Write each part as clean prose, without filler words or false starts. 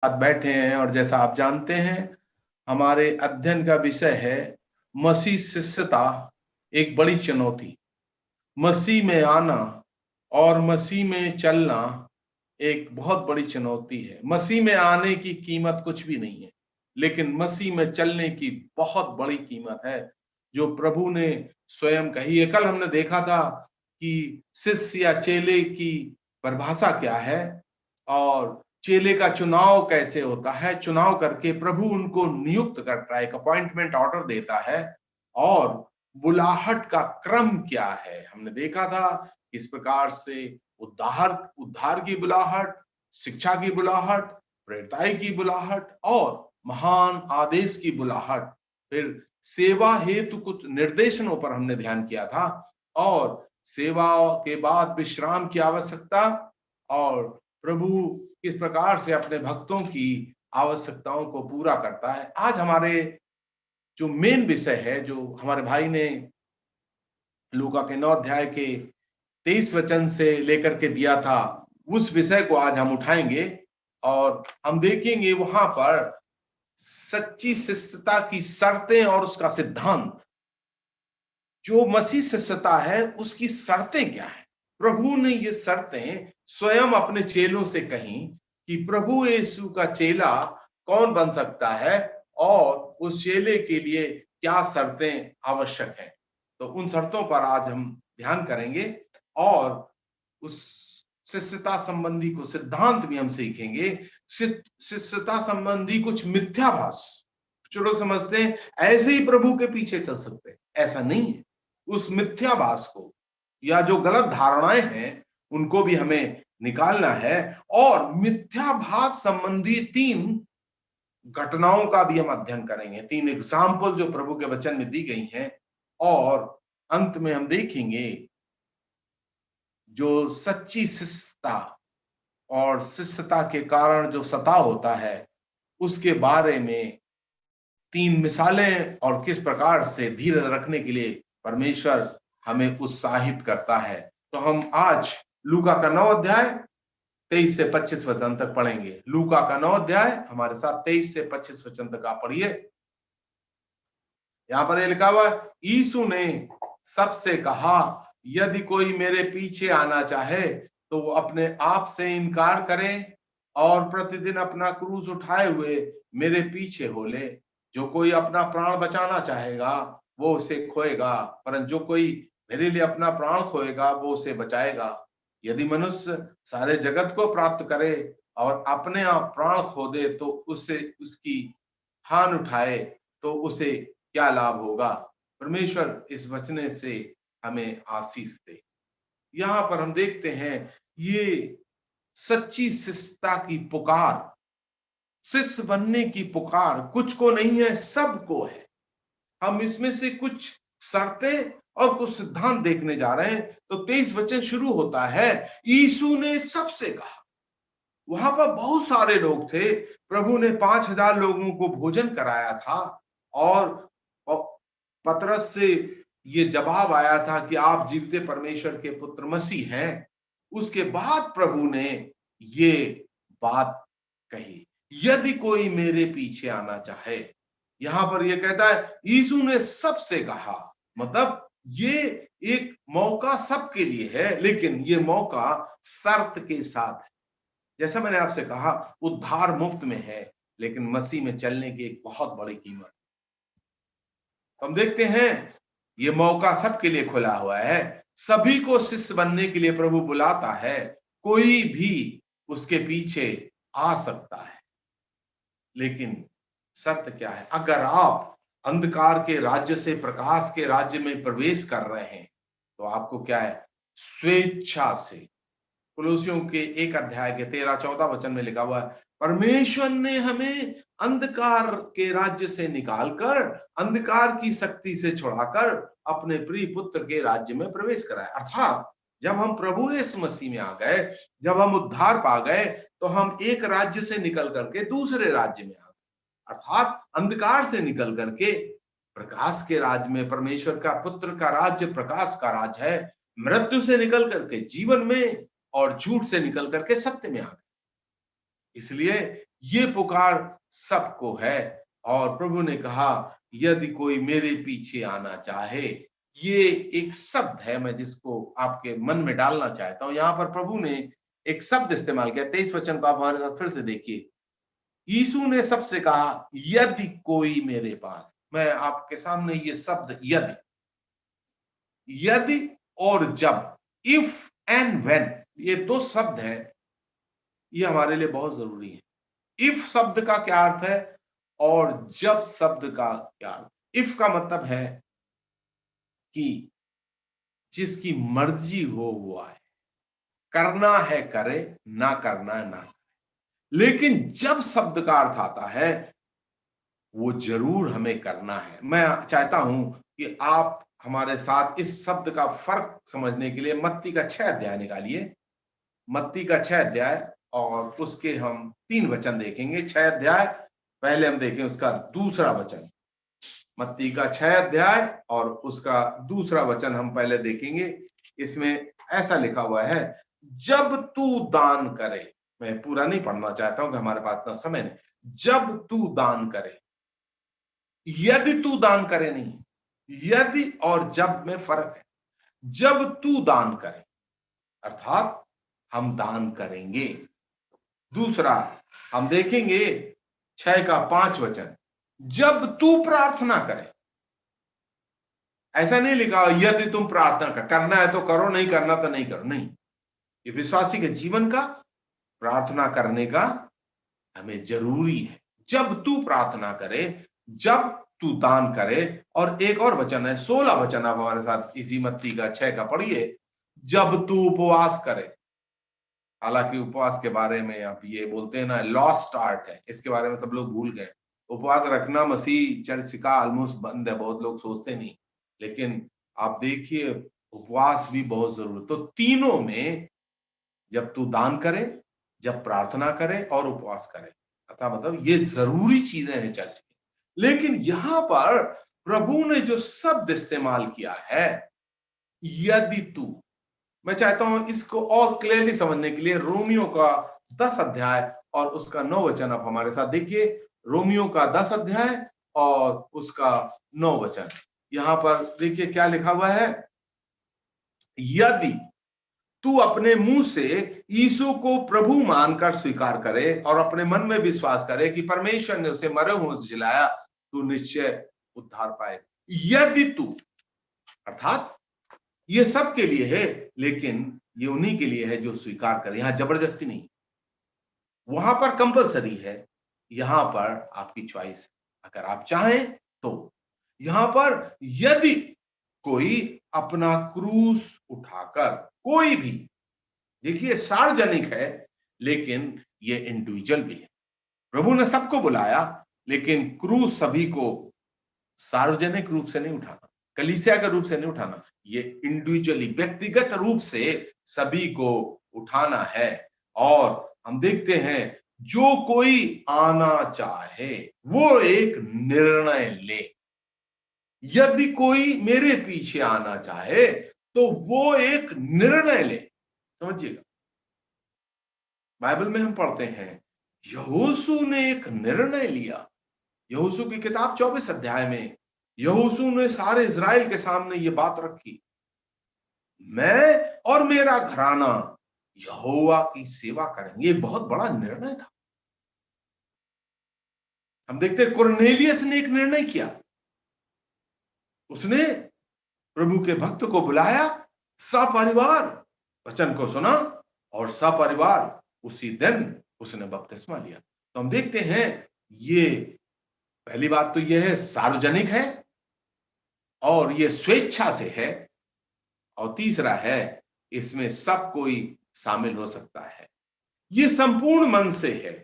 साथ बैठे हैं और जैसा आप जानते हैं हमारे अध्ययन का विषय है मसीह शिष्यता, एक बड़ी चुनौती। मसीह में आना और मसीह में चलना एक बहुत बड़ी चुनौती है। मसीह में आने की कीमत कुछ भी नहीं है, लेकिन मसीह में चलने की बहुत बड़ी कीमत है जो प्रभु ने स्वयं कही है। कल हमने देखा था कि शिष्य या चेले की परिभाषा क्या है और चेले का चुनाव कैसे होता है। चुनाव करके प्रभु उनको नियुक्त करता है, एक अपॉइंटमेंट ऑर्डर देता है। और बुलाहट का क्रम क्या है, हमने देखा था किस प्रकार से उद्धार की बुलाहट, शिक्षा की बुलाहट, प्रेरिताई की बुलाहट और महान आदेश की बुलाहट। फिर सेवा हेतु कुछ निर्देशनों पर हमने ध्यान किया था और सेवा के बाद विश्राम की आवश्यकता और प्रभु किस प्रकार से अपने भक्तों की आवश्यकताओं को पूरा करता है। आज हमारे जो मेन विषय है, जो हमारे भाई ने लूका के 9 अध्याय के 23 वचन से लेकर के दिया था, उस विषय को आज हम उठाएंगे और हम देखेंगे वहां पर सच्ची शिष्यता की शर्तें और उसका सिद्धांत। जो मसीह शिष्यता है उसकी शर्तें क्या है। प्रभु ने ये शर्तें स्वयं अपने चेलों से कही कि प्रभु यीशु का चेला कौन बन सकता है और उस चेले के लिए क्या शर्तें आवश्यक हैं। तो उन शर्तों पर आज हम ध्यान करेंगे और उस शिष्यता संबंधी को सिद्धांत भी हम सीखेंगे। शिष्यता संबंधी कुछ मिथ्याभास, जो लोग समझते हैं ऐसे ही प्रभु के पीछे चल सकते हैं, ऐसा नहीं है। उस मिथ्याभास को या जो गलत धारणाएं हैं उनको भी हमें निकालना है और मिथ्याभास संबंधी 3 घटनाओं का भी हम अध्ययन करेंगे। 3 एग्जाम्पल जो प्रभु के वचन में दी गई हैं और अंत में हम देखेंगे जो सच्ची शिष्यता और शिष्यता के कारण जो सताव होता है उसके बारे में 3 मिसालें और किस प्रकार से धीरज रखने के लिए परमेश्वर हमें उत्साहित करता है। तो हम आज लूका का 9 अध्याय 23 से 25 वचन तक पढ़ेंगे। लूका का 9 अध्याय हमारे साथ 23 से 25 वचन तक आप पढ़िए। यहां पर लिखा हुआ, यीशु ने सबसे कहा, यदि कोई मेरे पीछे आना चाहे तो वो अपने आप से इनकार करे और प्रतिदिन अपना क्रूस उठाए हुए मेरे पीछे हो ले। जो कोई अपना प्राण बचाना चाहेगा वो उसे खोएगा, परंतु जो कोई मेरे लिए अपना प्राण खोएगा वो उसे बचाएगा। यदि मनुष्य सारे जगत को प्राप्त करे और अपने आप प्राण खो दे तो उसे उसकी हानि उठाए तो उसे क्या लाभ होगा। परमेश्वर इस वचने से हमें आशीष दे। यहां पर हम देखते हैं ये सच्ची शिष्यता की पुकार, शिष्य बनने की पुकार कुछ को नहीं है, सबको है। हम इसमें से कुछ शर्तें और कुछ सिद्धांत देखने जा रहे हैं। तो 23 वचन शुरू होता है, यीशु ने सबसे कहा। वहां पर बहुत सारे लोग थे, प्रभु ने 5,000 लोगों को भोजन कराया था और पतरस से ये जवाब आया था कि आप जीवते परमेश्वर के पुत्र मसीह हैं। उसके बाद प्रभु ने ये बात कही, यदि कोई मेरे पीछे आना चाहे। यहां पर ये कहता है यीशु ने सबसे कहा, मतलब ये एक मौका सबके लिए है, लेकिन ये मौका शर्त के साथ है। जैसा मैंने आपसे कहा, उद्धार मुफ्त में है, लेकिन मसीह में चलने की एक बहुत बड़ी कीमत। हम देखते हैं ये मौका सबके लिए खुला हुआ है, सभी को शिष्य बनने के लिए प्रभु बुलाता है, कोई भी उसके पीछे आ सकता है। लेकिन सत्य क्या है, अगर आप अंधकार के राज्य से प्रकाश के राज्य में प्रवेश कर रहे हैं तो आपको क्या है, स्वेच्छा से। कुलुसियों के 1 अध्याय के 13-14 वचन में लिखा हुआ है, परमेश्वर ने हमें अंधकार के राज्य से निकालकर अंधकार की शक्ति से छुड़ाकर अपने प्रिय पुत्र के राज्य में प्रवेश कराया। अर्थात जब हम प्रभु यीशु मसीह में आ गए, जब हम उद्धार पा गए, तो हम एक राज्य से निकल करके दूसरे राज्य में आ गए। अर्थात अंधकार से निकल करके प्रकाश के राज्य में। परमेश्वर का पुत्र का राज्य प्रकाश का राज्य है। मृत्यु से निकल करके जीवन में और झूठ से निकल करके सत्य में आ गए। इसलिए ये पुकार सबको है। और प्रभु ने कहा यदि कोई मेरे पीछे आना चाहे, ये एक शब्द है मैं जिसको आपके मन में डालना चाहता हूं। यहां पर प्रभु ने एक शब्द इस्तेमाल किया। 23 वचन को आप हमारे साथ फिर से देखिए। यीशु ने सबसे कहा यदि कोई मेरे पास, मैं आपके सामने ये शब्द यदि, यदि और जब, इफ एंड व्हेन, ये दो शब्द है, ये हमारे लिए बहुत जरूरी है। इफ शब्द का क्या अर्थ है और जब शब्द का क्या अर्थ? इफ का मतलब है कि जिसकी मर्जी हो वो आए, करना है करे, ना करना है ना करे। लेकिन जब शब्द का अर्थ आता है वो जरूर हमें करना है। मैं चाहता हूं कि आप हमारे साथ इस शब्द का फर्क समझने के लिए मत्ती का 6 अध्याय निकालिए। मत्ती का 6 अध्याय और उसके हम 3 वचन देखेंगे। 6 अध्याय, पहले हम देखें उसका दूसरा वचन। मत्ती का 6 अध्याय और उसका दूसरा वचन हम पहले देखेंगे। इसमें ऐसा लिखा हुआ है, जब तू दान करे, मैं पूरा नहीं पढ़ना चाहता हूं कि हमारे पास इतना समय नहीं। जब तू दान करे, यदि तू दान करे नहीं, यदि और जब में फर्क है। जब तू दान करे अर्थात हम दान करेंगे। दूसरा हम देखेंगे 6 का 5 वचन, जब तू प्रार्थना करे। ऐसा नहीं लिखा यदि तुम प्रार्थना करना है तो करो, नहीं करना तो नहीं करो, नहीं। ये विश्वासी के जीवन का, प्रार्थना करने का हमें जरूरी है। जब तू प्रार्थना करे, जब तू दान करे। और एक और वचन है 16 वचन, आप हमारे साथ इसी मत्ती का 6 का पढ़िए, जब तू उपवास करे। हालांकि उपवास के बारे में आप ये बोलते हैं ना लॉस्ट आर्ट है, इसके बारे में सब लोग भूल गए। उपवास रखना मसीह चर्च का ऑलमोस्ट बंद है, बहुत लोग सोचते नहीं। लेकिन आप देखिए उपवास भी बहुत जरूरी। तो तीनों में, जब तू दान करे, जब प्रार्थना करे और उपवास करे, अतः मतलब ये जरूरी चीजें हैं चर्च की। लेकिन यहां पर प्रभु ने जो शब्द इस्तेमाल किया है यदि तू, मैं चाहता हूं इसको और क्लियरली समझने के लिए रोमियो का 10 अध्याय और उसका 9 वचन आप हमारे साथ देखिए। रोमियो का 10 अध्याय और उसका 9 वचन। यहां पर देखिए क्या लिखा हुआ है, यदि तू अपने मुंह से यीशु को प्रभु मानकर स्वीकार करे और अपने मन में विश्वास करे कि परमेश्वर ने उसे मरे हुए से जिलाया, तू निश्चय उद्धार पाए। यदि तू, अर्थात ये सब के लिए है, लेकिन ये उन्हीं के लिए है जो स्वीकार करे। यहां जबरदस्ती नहीं, वहां पर कंपलसरी है, यहां पर आपकी चॉइस है अगर आप चाहें तो। यहां पर यदि कोई अपना क्रूस उठाकर, कोई भी, देखिए सार्वजनिक है लेकिन ये इंडिविजुअल भी है। प्रभु ने सबको बुलाया, लेकिन क्रूस सभी को सार्वजनिक रूप से नहीं उठाना, कलीसिया के रूप से नहीं उठाना, ये इंडिविजुअली व्यक्तिगत रूप से सभी को उठाना है। और हम देखते हैं जो कोई आना चाहे वो एक निर्णय ले। यदि कोई मेरे पीछे आना चाहे तो वो एक निर्णय ले। समझिएगा, बाइबल में हम पढ़ते हैं यहोशू ने एक निर्णय लिया। यहोशू की किताब 24 अध्याय में यहोशू ने सारे इज़राइल के सामने ये बात रखी, मैं और मेरा घराना यहोवा की सेवा करेंगे। ये बहुत बड़ा निर्णय था। हम देखते हैं कुरनेलियस ने एक निर्णय किया, उसने प्रभु के भक्त को बुलाया, सपरिवार वचन को सुना और सपरिवार उसी दिन उसने बपतिस्मा लिया। तो हम देखते हैं ये, पहली बात तो यह है सार्वजनिक है और ये स्वेच्छा से है, और तीसरा है इसमें सब कोई शामिल हो सकता है, ये संपूर्ण मन से है।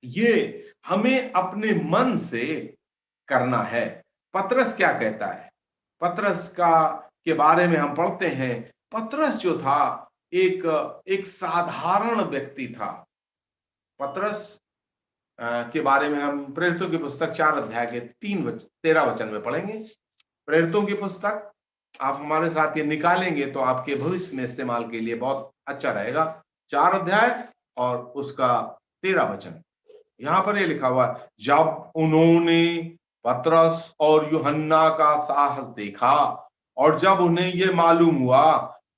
ये हमें अपने मन से करना है। पतरस क्या कहता है, पतरस का के बारे में हम पढ़ते हैं, पतरस जो था एक साधारण व्यक्ति था। पतरस के बारे में हम प्रेरितों की पुस्तक 4 अध्याय के 13 वचन में पढ़ेंगे। प्रेरितों की पुस्तक आप हमारे साथ ये निकालेंगे तो आपके भविष्य में इस्तेमाल के लिए बहुत अच्छा रहेगा। 4 अध्याय और उसका 13 वचन, यहां पर ये लिखा हुआ है, जब उन्होंने पतरस और यूहन्ना का साहस देखा और जब उन्हें ये मालूम हुआ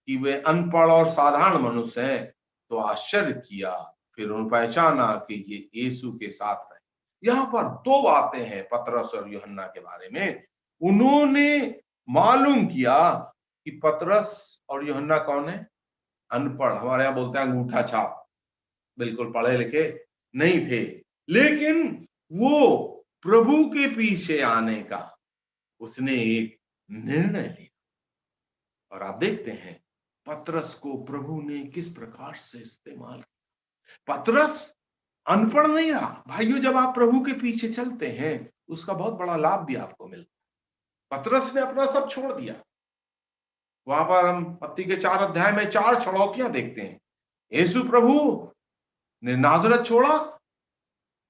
कि वे अनपढ़ और साधारण मनुष्य हैं, तो आश्चर्य किया। फिर उन्होंने पहचाना कि ये यीशु के साथ रहे। यहां पर दो बातें हैं पतरस और यूहन्ना के बारे में। उन्होंने मालूम किया कि पतरस और यूहन्ना कौन है? अनपढ़, हमारे यहां बोलते हैं अंगूठा छाप, बिल्कुल पढ़े लिखे नहीं थे, लेकिन वो प्रभु के पीछे आने का उसने एक निर्णय लिया। और आप देखते हैं पतरस को प्रभु ने किस प्रकार से इस्तेमाल किया। पतरस अनपढ़ नहीं रहा। भाइयों, जब आप प्रभु के पीछे चलते हैं उसका बहुत बड़ा लाभ भी आपको मिलता है। पतरस ने अपना सब छोड़ दिया। वहां पर हम मत्ती के 4 अध्याय में 4 छड़ौतियां देखते हैं। यीशु प्रभु ने नाजरत छोड़ा,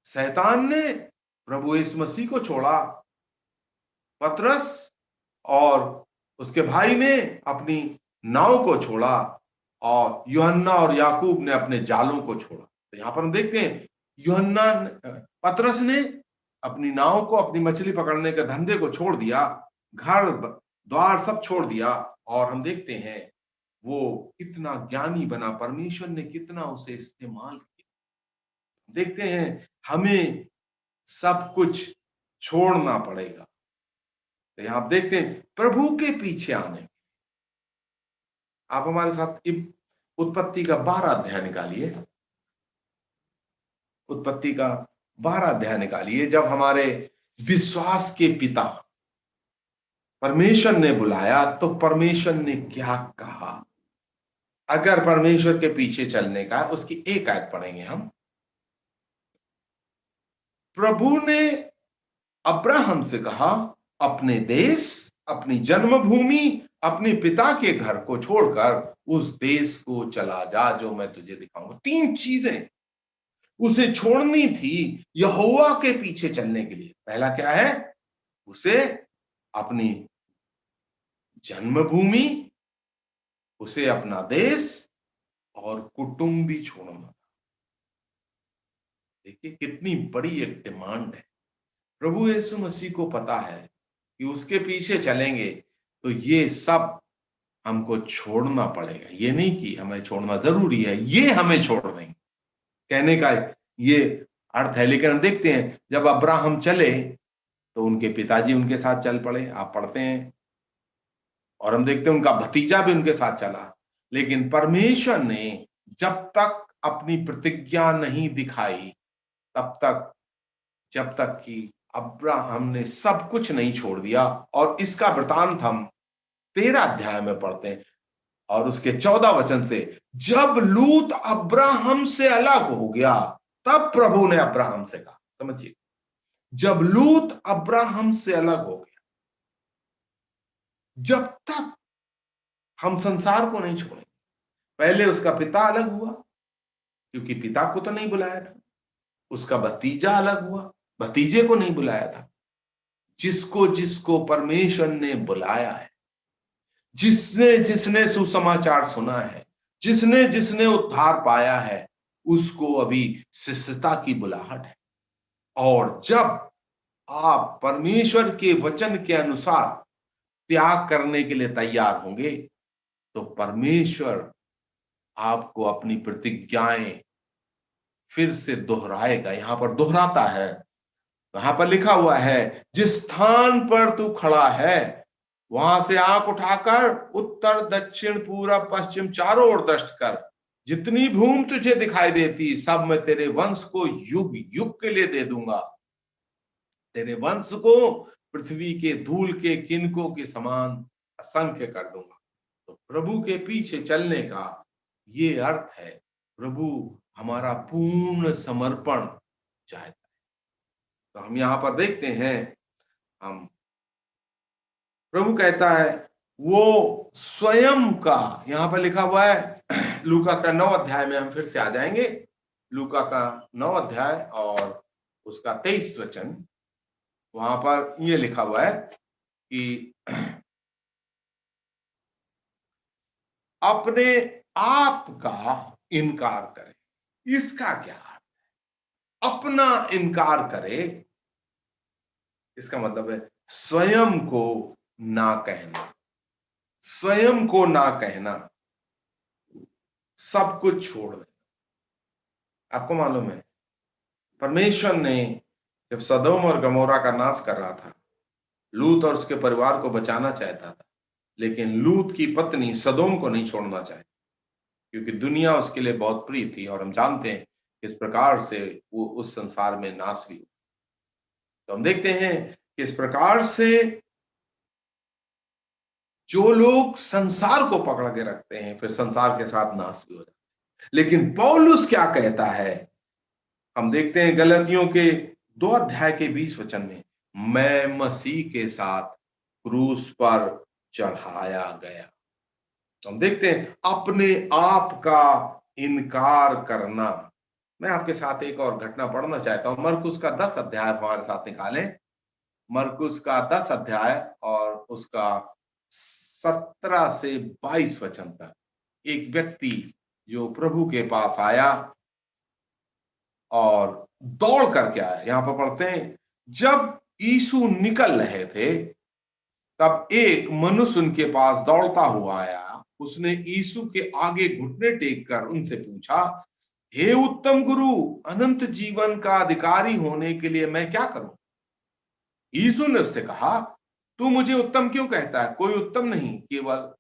शैतान ने प्रभु यीशु मसीह को छोड़ा, पतरस और उसके भाई ने अपनी नाव को छोड़ा और यूहन्ना और याकूब ने अपने जालों को छोड़ा। तो यहां पर हम देखते हैं पतरस ने अपनी नाव को, अपनी मछली पकड़ने के धंधे को छोड़ दिया, घर द्वार सब छोड़ दिया, और हम देखते हैं वो कितना ज्ञानी बना, परमेश्वर ने कितना उसे इस्तेमाल किया। देखते हैं हमें सब कुछ छोड़ना पड़ेगा। तो यहां आप देखते हैं प्रभु के पीछे आने। आप हमारे साथ उत्पत्ति का 12 अध्याय निकालिए। उत्पत्ति का 12 अध्याय निकालिए। जब हमारे विश्वास के पिता परमेश्वर ने बुलाया तो परमेश्वर ने क्या कहा? अगर परमेश्वर के पीछे चलने का, उसकी एक आयत पढ़ेंगे हम। प्रभु ने अब्राहम से कहा, अपने देश, अपनी जन्मभूमि, अपने पिता के घर को छोड़कर उस देश को चला जा जो मैं तुझे दिखाऊंगा। 3 चीजें उसे छोड़नी थी यहोवा के पीछे चलने के लिए। पहला क्या है? उसे अपनी जन्मभूमि, उसे अपना देश और कुटुंब भी छोड़ना। देखिए कितनी बड़ी एक डिमांड है। प्रभु यीशु मसीह को पता है कि उसके पीछे चलेंगे तो ये सब हमको छोड़ना पड़ेगा। ये नहीं कि हमें छोड़ना जरूरी है, ये हमें छोड़ देंगे कहने का ये अर्थ है। लेकिन हम देखते हैं जब अब्राहम चले तो उनके पिताजी उनके साथ चल पड़े, आप पढ़ते हैं, और हम देखते हैं उनका भतीजा भी उनके साथ चला। लेकिन परमेश्वर ने जब तक अपनी प्रतिज्ञा नहीं दिखाई, तब तक, जब तक कि अब्राहम ने सब कुछ नहीं छोड़ दिया। और इसका वृतांत हम 13 अध्याय में पढ़ते हैं और उसके 14 वचन से, जब लूत अब्राहम से अलग हो गया तब प्रभु ने अब्राहम से कहा। समझिए, जब लूत अब्राहम से अलग हो गया, जब तक हम संसार को नहीं छोड़ेंगे। पहले उसका पिता अलग हुआ क्योंकि पिता को तो नहीं बुलाया था, उसका भतीजा अलग हुआ, भतीजे को नहीं बुलाया था। जिसको जिसको परमेश्वर ने बुलाया है, जिसने जिसने सुसमाचार सुना है, जिसने जिसने उद्धार पाया है, उसको अभी शिष्यता की बुलाहट है। और जब आप परमेश्वर के वचन के अनुसार त्याग करने के लिए तैयार होंगे तो परमेश्वर आपको अपनी प्रतिज्ञाएं फिर से दोहराएगा। यहां पर दोहराता है, वहां पर लिखा हुआ है, जिस स्थान पर तू खड़ा है वहां से आंख उठाकर उत्तर दक्षिण पूरब पश्चिम चारों ओर दृष्टि कर। जितनी भूमि तुझे दिखाई देती सब मैं तेरे वंश को युग युग के लिए दे दूंगा। तेरे वंश को पृथ्वी के धूल के किनकों के समान असंख्य कर दूंगा। तो प्रभु के पीछे चलने का ये अर्थ है, प्रभु हमारा पूर्ण समर्पण चाहता है। तो हम यहां पर देखते हैं, हम प्रभु कहता है वो स्वयं का, यहां पर लिखा हुआ है लूका का 9 अध्याय में हम फिर से आ जाएंगे। लूका का 9 अध्याय और उसका 23 वचन, वहां पर ये लिखा हुआ है कि अपने आप का इनकार करें। इसका क्या अर्थ है? अपना इनकार करे, इसका मतलब है स्वयं को ना कहना, स्वयं को ना कहना, सब कुछ छोड़ देना। आपको मालूम है परमेश्वर ने जब सदोम और गमोरा का नाश कर रहा था, लूत और उसके परिवार को बचाना चाहता था, लेकिन लूत की पत्नी सदोम को नहीं छोड़ना चाहती, क्योंकि दुनिया उसके लिए बहुत प्रिय थी, और हम जानते हैं किस प्रकार से वो उस संसार में नाश भी। तो हम देखते हैं कि इस प्रकार से जो लोग संसार को पकड़ के रखते हैं, फिर संसार के साथ नाश भी हो जाते हैं। लेकिन पौलुस क्या कहता है, हम देखते हैं गलतियों के 2 अध्याय के 20 वचन में, मैं मसीह के साथ क्रूस पर चढ़ाया गया। हम देखते हैं अपने आप का इनकार करना। मैं आपके साथ एक और घटना पढ़ना चाहता हूं, मरकुस का 10 अध्याय हमारे साथ निकालें। मरकुस का 10 अध्याय और उसका 17 से 22 वचन तक। एक व्यक्ति जो प्रभु के पास आया और दौड़ करके आया। यहां पर पढ़ते हैं, जब यीशु निकल रहे थे तब एक मनुष्य उनके पास दौड़ता हुआ आया। उसने यीशु के आगे घुटने टेक कर उनसे पूछा, हे उत्तम गुरु, अनंत जीवन का अधिकारी होने के लिए मैं क्या करूं? यीशु ने उससे कहा, तू मुझे उत्तम क्यों कहता है? कोई उत्तम नहीं, केवल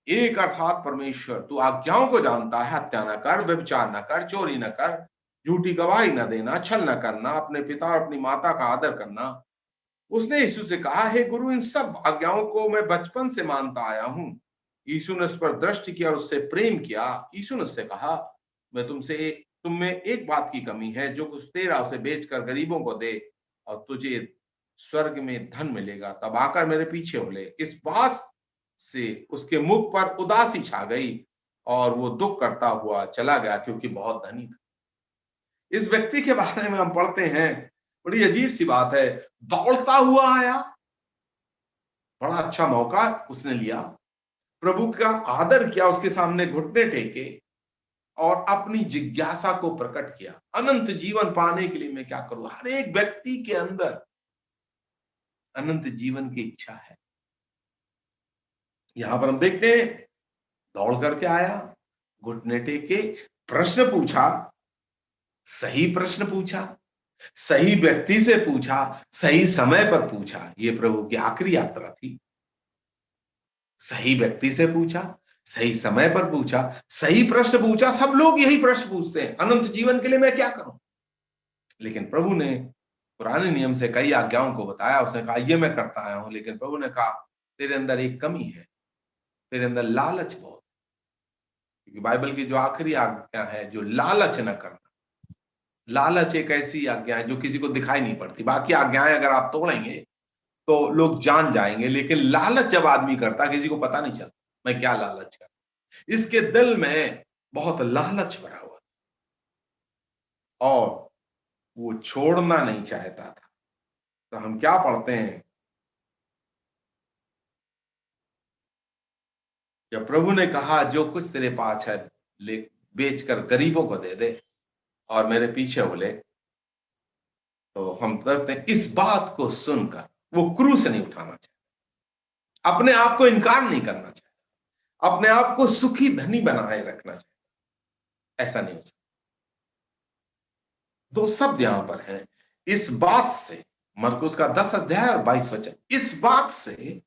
एक, अर्थात परमेश्वर। तू आज्ञाओं को जानता है, हत्या न कर, व्यभिचार न कर, चोरी न कर, झूठी गवाही न देना, छल न करना, अपने पिता और अपनी माता का आदर करना। उसने यीशु से कहा, हे गुरु, इन सब आज्ञाओं को मैं बचपन से मानता आया हूं। यीशु ने उस पर दृष्टि किया और उससे प्रेम किया। यीशु ने उससे कहा, मैं तुम में एक बात की कमी है, जो कुछ तेरा उसे बेचकर गरीबों को दे और तुझे स्वर्ग में धन मिलेगा, तब आकर मेरे पीछे हो ले। इस बात से उसके मुख पर उदासी छा गई और वो दुख करता हुआ चला गया, क्योंकि बहुत धनी था। इस व्यक्ति के बारे में हम पढ़ते हैं, बड़ी अजीब सी बात है, दौड़ता हुआ आया। बड़ा अच्छा मौका उसने लिया, प्रभु का आदर किया, उसके सामने घुटने टेके और अपनी जिज्ञासा को प्रकट किया। अनंत जीवन पाने के लिए मैं क्या करूं? हर एक व्यक्ति के अंदर अनंत जीवन की इच्छा है। यहां पर हम देखते हैं, दौड़ करके आया, घुटने टेके, प्रश्न पूछा, सही प्रश्न पूछा, सही व्यक्ति से पूछा, सही समय पर पूछा। ये प्रभु की आखिरी यात्रा थी। सही व्यक्ति से पूछा, सही समय पर पूछा, सही प्रश्न पूछा। सब लोग यही प्रश्न पूछते हैं, अनंत जीवन के लिए मैं क्या करूं? लेकिन प्रभु ने पुराने नियम से कई आज्ञाओं को बताया। उसने कहा, ये मैं करता आया हूं। लेकिन प्रभु ने कहा, तेरे अंदर एक कमी है, तेरे अंदर लालच बहुत। क्योंकि बाइबल की जो आखिरी आज्ञा है, जो लालच न करना। लालच एक ऐसी आज्ञा है जो किसी को दिखाई नहीं पड़ती। बाकी आज्ञाएं अगर आप तोड़ेंगे तो लोग जान जाएंगे, लेकिन लालच जब आदमी करता, किसी को पता नहीं चलता मैं क्या लालच कर। इसके दिल में बहुत लालच भरा हुआ और वो छोड़ना नहीं चाहता था। तो हम क्या पढ़ते हैं, जब प्रभु ने कहा, जो कुछ तेरे पास है ले, बेचकर गरीबों को दे दे और मेरे पीछे हो ले। तो हम करते हैं, इस बात को सुनकर वो क्रूस नहीं उठाना चाहिए, अपने आप को इनकार नहीं करना चाहिए, अपने आप को सुखी धनी बनाए रखना चाहिए। ऐसा नहीं हो सकता। 2 शब्द यहां पर हैं, इस बात से। मरकुस का 10 अध्याय और 22 वचन। इस बात से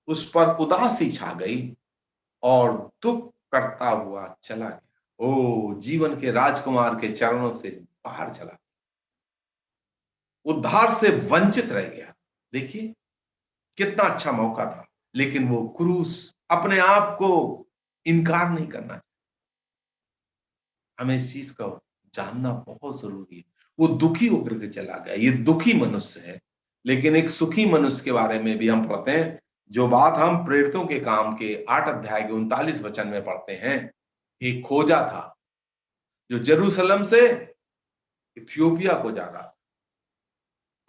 उस पर उदासी छा गई और दुख करता हुआ चला गया। ओ, जीवन के राजकुमार के चरणों से बाहर चला, उद्धार से वंचित रह गया। देखिए कितना अच्छा मौका था, लेकिन वो क्रूस, अपने आप को इनकार नहीं करना। हमें इस चीज को जानना बहुत जरूरी है। वो दुखी होकर के चला गया। ये दुखी मनुष्य है, लेकिन एक सुखी मनुष्य के बारे में भी हम पढ़ते हैं, जो बात हम प्रेरितों के काम के 8 अध्याय के 39 वचन में पढ़ते हैं। एक खोजा था जो जेरूशलेम से इथियोपिया को जा रहा था,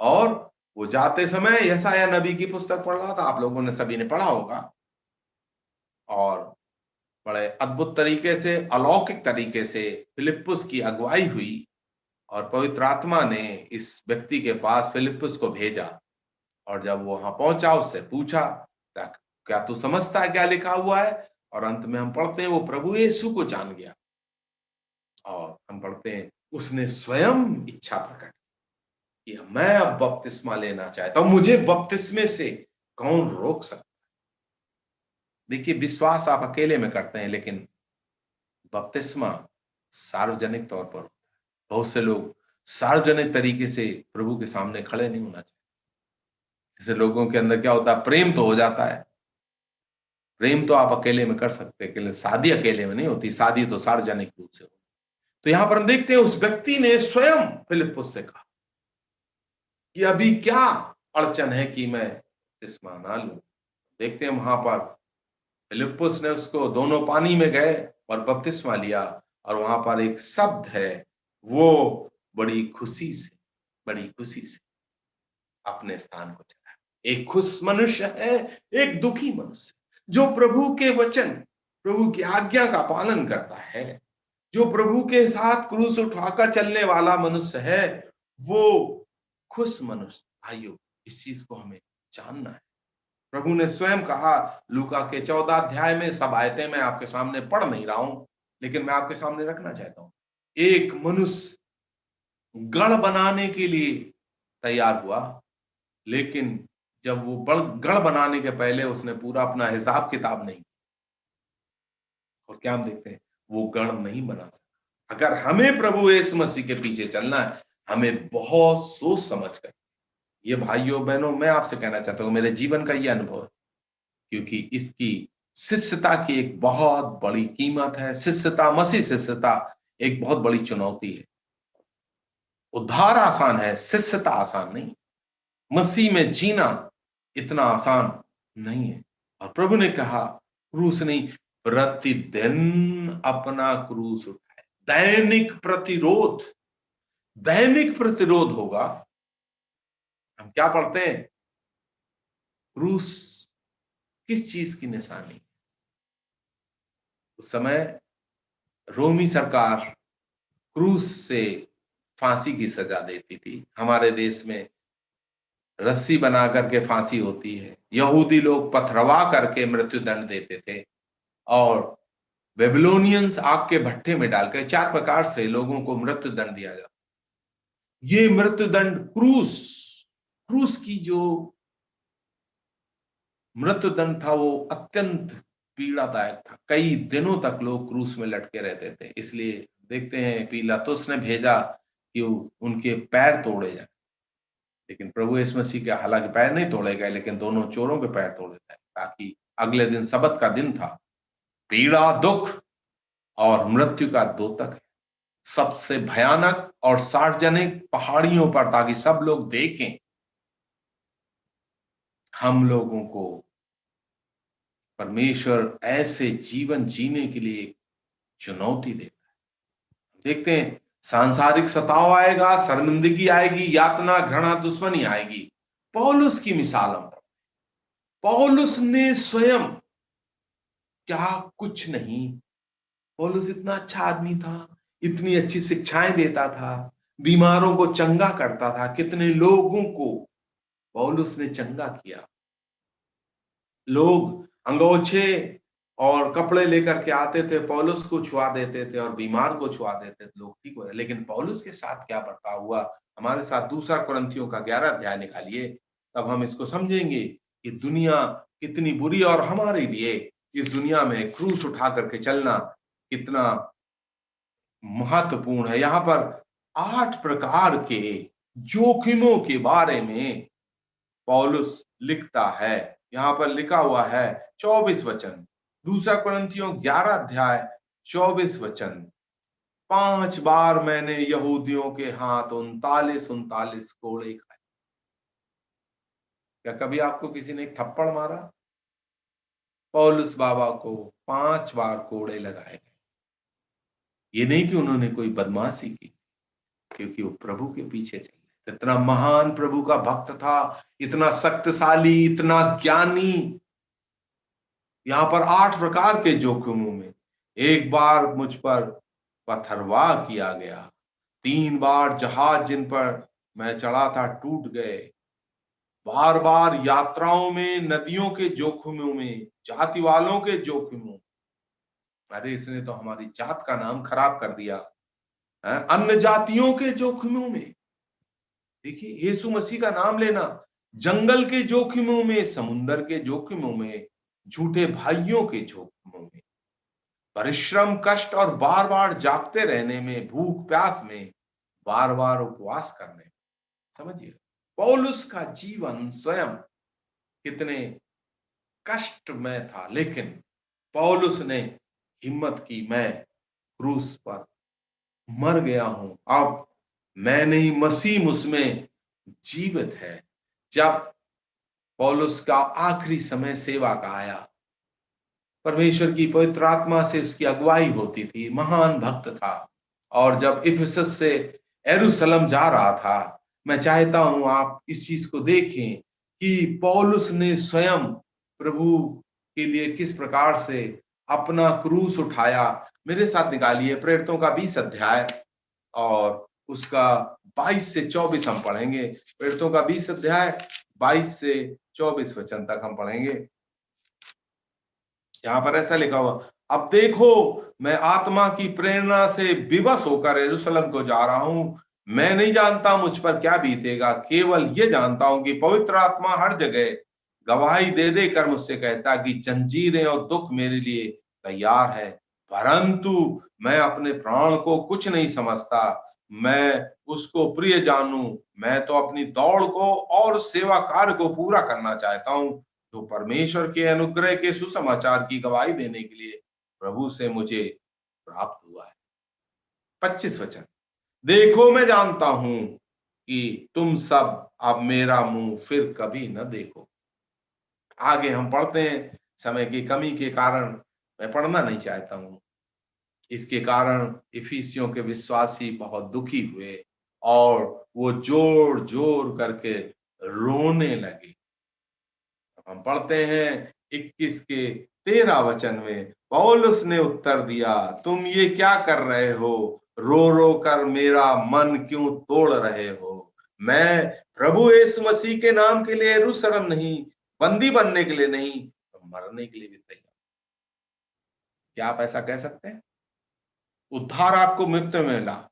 और वो जाते समय यशायाह नबी की पुस्तक पढ़ रहा था। आप लोगों ने सभी ने पढ़ा होगा। और बड़े अद्भुत तरीके से, अलौकिक तरीके से फिलिप्पुस की अगुवाई हुई और पवित्र आत्मा ने इस व्यक्ति के पास फिलिप्पुस को भेजा, और जब वो वहां पहुंचा उससे पूछा, क्या तू समझता है क्या लिखा हुआ है? और अंत में हम पढ़ते हैं वो प्रभु यीशु को जान गया, और हम पढ़ते हैं उसने स्वयं इच्छा प्रकट कि मैं अब बपतिस्मा लेना चाहता हूं, मुझे बपतिस्मे से कौन रोक सकता? देखिए, विश्वास आप अकेले में करते हैं, लेकिन बपतिस्मा सार्वजनिक तौर पर। बहुत से लोग सार्वजनिक तरीके से प्रभु के सामने खड़े नहीं होना चाहिए। जैसे लोगों के अंदर क्या होता है, प्रेम तो हो जाता है, प्रेम तो आप अकेले में कर सकते हैं, लेकिन शादी अकेले में नहीं होती, शादी तो सार्वजनिक रूप से होती। तो यहां पर हम देखते हैं उस व्यक्ति ने स्वयं फिलिप्पुस से कहा कि अभी क्या अड़चन है कि मैं बपतिस्मा ना लूं। देखते हैं वहां पर फिलिप्पुस ने उसको, दोनों पानी में गए और बपतिस्मा लिया, और वहां पर एक शब्द है, वो बड़ी खुशी से अपने स्थान को चला। एक खुश मनुष्य है, एक दुखी मनुष्य, जो प्रभु के वचन, प्रभु की आज्ञा का पालन करता है, जो प्रभु के साथ क्रूस उठाकर चलने वाला मनुष्य है, वो खुश मनुष्य। भाइयों, इस चीज को हमें जानना है। प्रभु ने स्वयं कहा, लूका के 14 अध्याय में, सब आयतें मैं आपके सामने पढ़ नहीं रहा हूं, लेकिन मैं आपके सामने रखना चाहता हूं। एक मनुष्य गढ़ बनाने के लिए तैयार हुआ, लेकिन जब वो गढ़ बनाने के पहले उसने पूरा अपना हिसाब किताब नहीं, और क्या हम देखते हैं, वो गढ़ नहीं बना सकता। अगर हमें प्रभु यीशु मसीह के पीछे चलना है, हमें बहुत सोच समझ कर, ये भाइयों बहनों, मैं आपसे कहना चाहता हूँ, मेरे जीवन का ये अनुभव है, क्योंकि इसकी शिष्यता की एक बहुत बड़ी कीमत है। शिष्यता, मसीह शिष्यता एक बहुत बड़ी चुनौती है। उद्धार आसान है, शिष्यता आसान नहीं। मसीह में जीना इतना आसान नहीं है। और प्रभु ने कहा, क्रूस नहीं, प्रतिदिन अपना क्रूस उठाए। दैनिक प्रतिरोध होगा। हम क्या पढ़ते हैं, क्रूस किस चीज की निशानी? उस समय रोमी सरकार क्रूस से फांसी की सजा देती थी। हमारे देश में रस्सी बना करके फांसी होती है। यहूदी लोग पथरवा करके मृत्यु दंड देते थे, और बेबीलोनियंस आग के भट्ठे में डालकर 4 प्रकार से लोगों को मृत्यु दंड दिया जाता। ये मृत्यु दंड, क्रूस की जो मृत्यु दंड था, वो अत्यंत पीड़ादायक था। कई दिनों तक लोग क्रूस में लटके रहते थे। इसलिए देखते हैं पिलातुस ने भेजा कि उनके पैर तोड़े जाए, लेकिन प्रभु यीशु मसीह के हालांकि पैर नहीं तोड़े गए, लेकिन दोनों चोरों के पैर तोड़े गए, ताकि अगले दिन सबत का दिन था। पीड़ा, दुख और मृत्यु का द्योतक है, सबसे भयानक और सार्वजनिक पहाड़ियों पर, ताकि सब लोग देखें। हम लोगों को परमेश्वर ऐसे जीवन जीने के लिए चुनौती देता है। देखते हैं, सांसारिक सताव आएगा, शर्मिंदगी आएगी, यातना, घृणा, दुश्मनी आएगी। पौलुस की मिसाल हम, पौलुस ने स्वयं क्या कुछ नहीं, पौलुस इतना अच्छा आदमी था, इतनी अच्छी शिक्षाएं देता था, बीमारों को चंगा करता था, कितने लोगों को पौलुस ने चंगा किया। लोग अंगोछे और कपड़े लेकर के आते थे, पौलुस को छुआ देते थे, और बीमार को छुआ देते थे, लोग ठीक हो जाते। लेकिन पौलुस के साथ क्या बर्ताव हुआ, हमारे साथ दूसरा कुरिन्थियों का 11 अध्याय निकालिए, तब हम इसको समझेंगे कि दुनिया कितनी बुरी, और हमारे लिए इस दुनिया में क्रूस उठा करके चलना कितना महत्वपूर्ण है। यहाँ पर 8 प्रकार के जोखिमों के बारे में पौलुस लिखता है। यहाँ पर लिखा हुआ है 24 वचन, दूसरा कुरिन्थियों 11 अध्याय 24 वचन। 5 बार मैंने यहूदियों के हाथ 39 कोड़े खाए। क्या कभी आपको किसी ने थप्पड़ मारा? पौलुस बाबा को 5 बार कोड़े लगाए गए। ये नहीं कि उन्होंने कोई बदमाशी की, क्योंकि वो प्रभु के पीछे चले। इतना महान प्रभु का भक्त था, इतना शक्तिशाली, इतना ज्ञानी। यहां पर 8 प्रकार के जोखिमों में एक बार मुझ पर पथरवाह किया गया, 3 बार जहाज जिन पर मैं चढ़ा था टूट गए। बार बार यात्राओं में, नदियों के जोखिमों में, जाति वालों के जोखिमों, अरे इसने तो हमारी जात का नाम खराब कर दिया है, अन्य जातियों के जोखिमों में। देखिए, यीशु मसीह का नाम लेना, जंगल के जोखिमों में, समुन्दर के जोखिमों में, झूठे भाइयों के जोखिमों में, परिश्रम, कष्ट और बार बार जागते रहने में, भूख प्यास में, बार बार उपवास करने में। समझिए, पौलुस का जीवन स्वयं कितने कष्ट में था, लेकिन पौलुस ने हिम्मत की, मैं क्रूस पर मर गया हूं, अब मैं नहीं, मसीह मुझमें जीवित है। जब पौलुस का आखिरी समय सेवा का आया, परमेश्वर की पवित्र आत्मा से उसकी अगुवाई होती थी, महान भक्त था। और जब इफिसस से यरूशलेम जा रहा था, मैं चाहता हूं आप इस चीज को देखें कि पौलुस ने स्वयं प्रभु के लिए किस प्रकार से अपना क्रूस उठाया। मेरे साथ निकालिए प्रेरितों का 20 अध्याय और उसका 22 से 24 हम पढ़ेंगे। प्रेरितों का 20 अध्याय 22 से 24 वचन तक हम पढ़ेंगे। यहाँ पर ऐसा लिखा हुआ, अब देखो मैं आत्मा की प्रेरणा से विवश होकर यरूशलेम को जा रहा हूं। मैं नहीं जानता मुझ पर क्या बीतेगा, केवल ये जानता हूं कि पवित्र आत्मा हर जगह गवाही दे देकर मुझसे कहता कि जंजीरें और दुख मेरे लिए तैयार है, परंतु मैं अपने प्राण को कुछ नहीं समझता, मैं उसको प्रिय जानूं। मैं तो अपनी दौड़ को और सेवा कार्य को पूरा करना चाहता हूं, जो परमेश्वर के अनुग्रह के सुसमाचार की गवाही देने के लिए प्रभु से मुझे प्राप्त हुआ है। 25 वचन, देखो मैं जानता हूं कि तुम सब अब मेरा मुंह फिर कभी न देखो। आगे हम पढ़ते हैं, समय की कमी के कारण मैं पढ़ना नहीं चाहता हूं। इसके कारण इफिसियों के विश्वासी बहुत दुखी हुए और वो जोर जोर करके रोने लगे। हम पढ़ते हैं 21 के 13 वचन में, पौलुस ने उत्तर दिया, तुम ये क्या कर रहे हो, रो रो कर मेरा मन क्यों तोड़ रहे हो। मैं प्रभु यीशु मसीह के नाम के लिए यरूशलेम नहीं, बंदी बनने के लिए नहीं, तो मरने के लिए भी तैयार। क्या आप ऐसा कह सकते हैं? उद्धार आपको मृत्यु में मिला,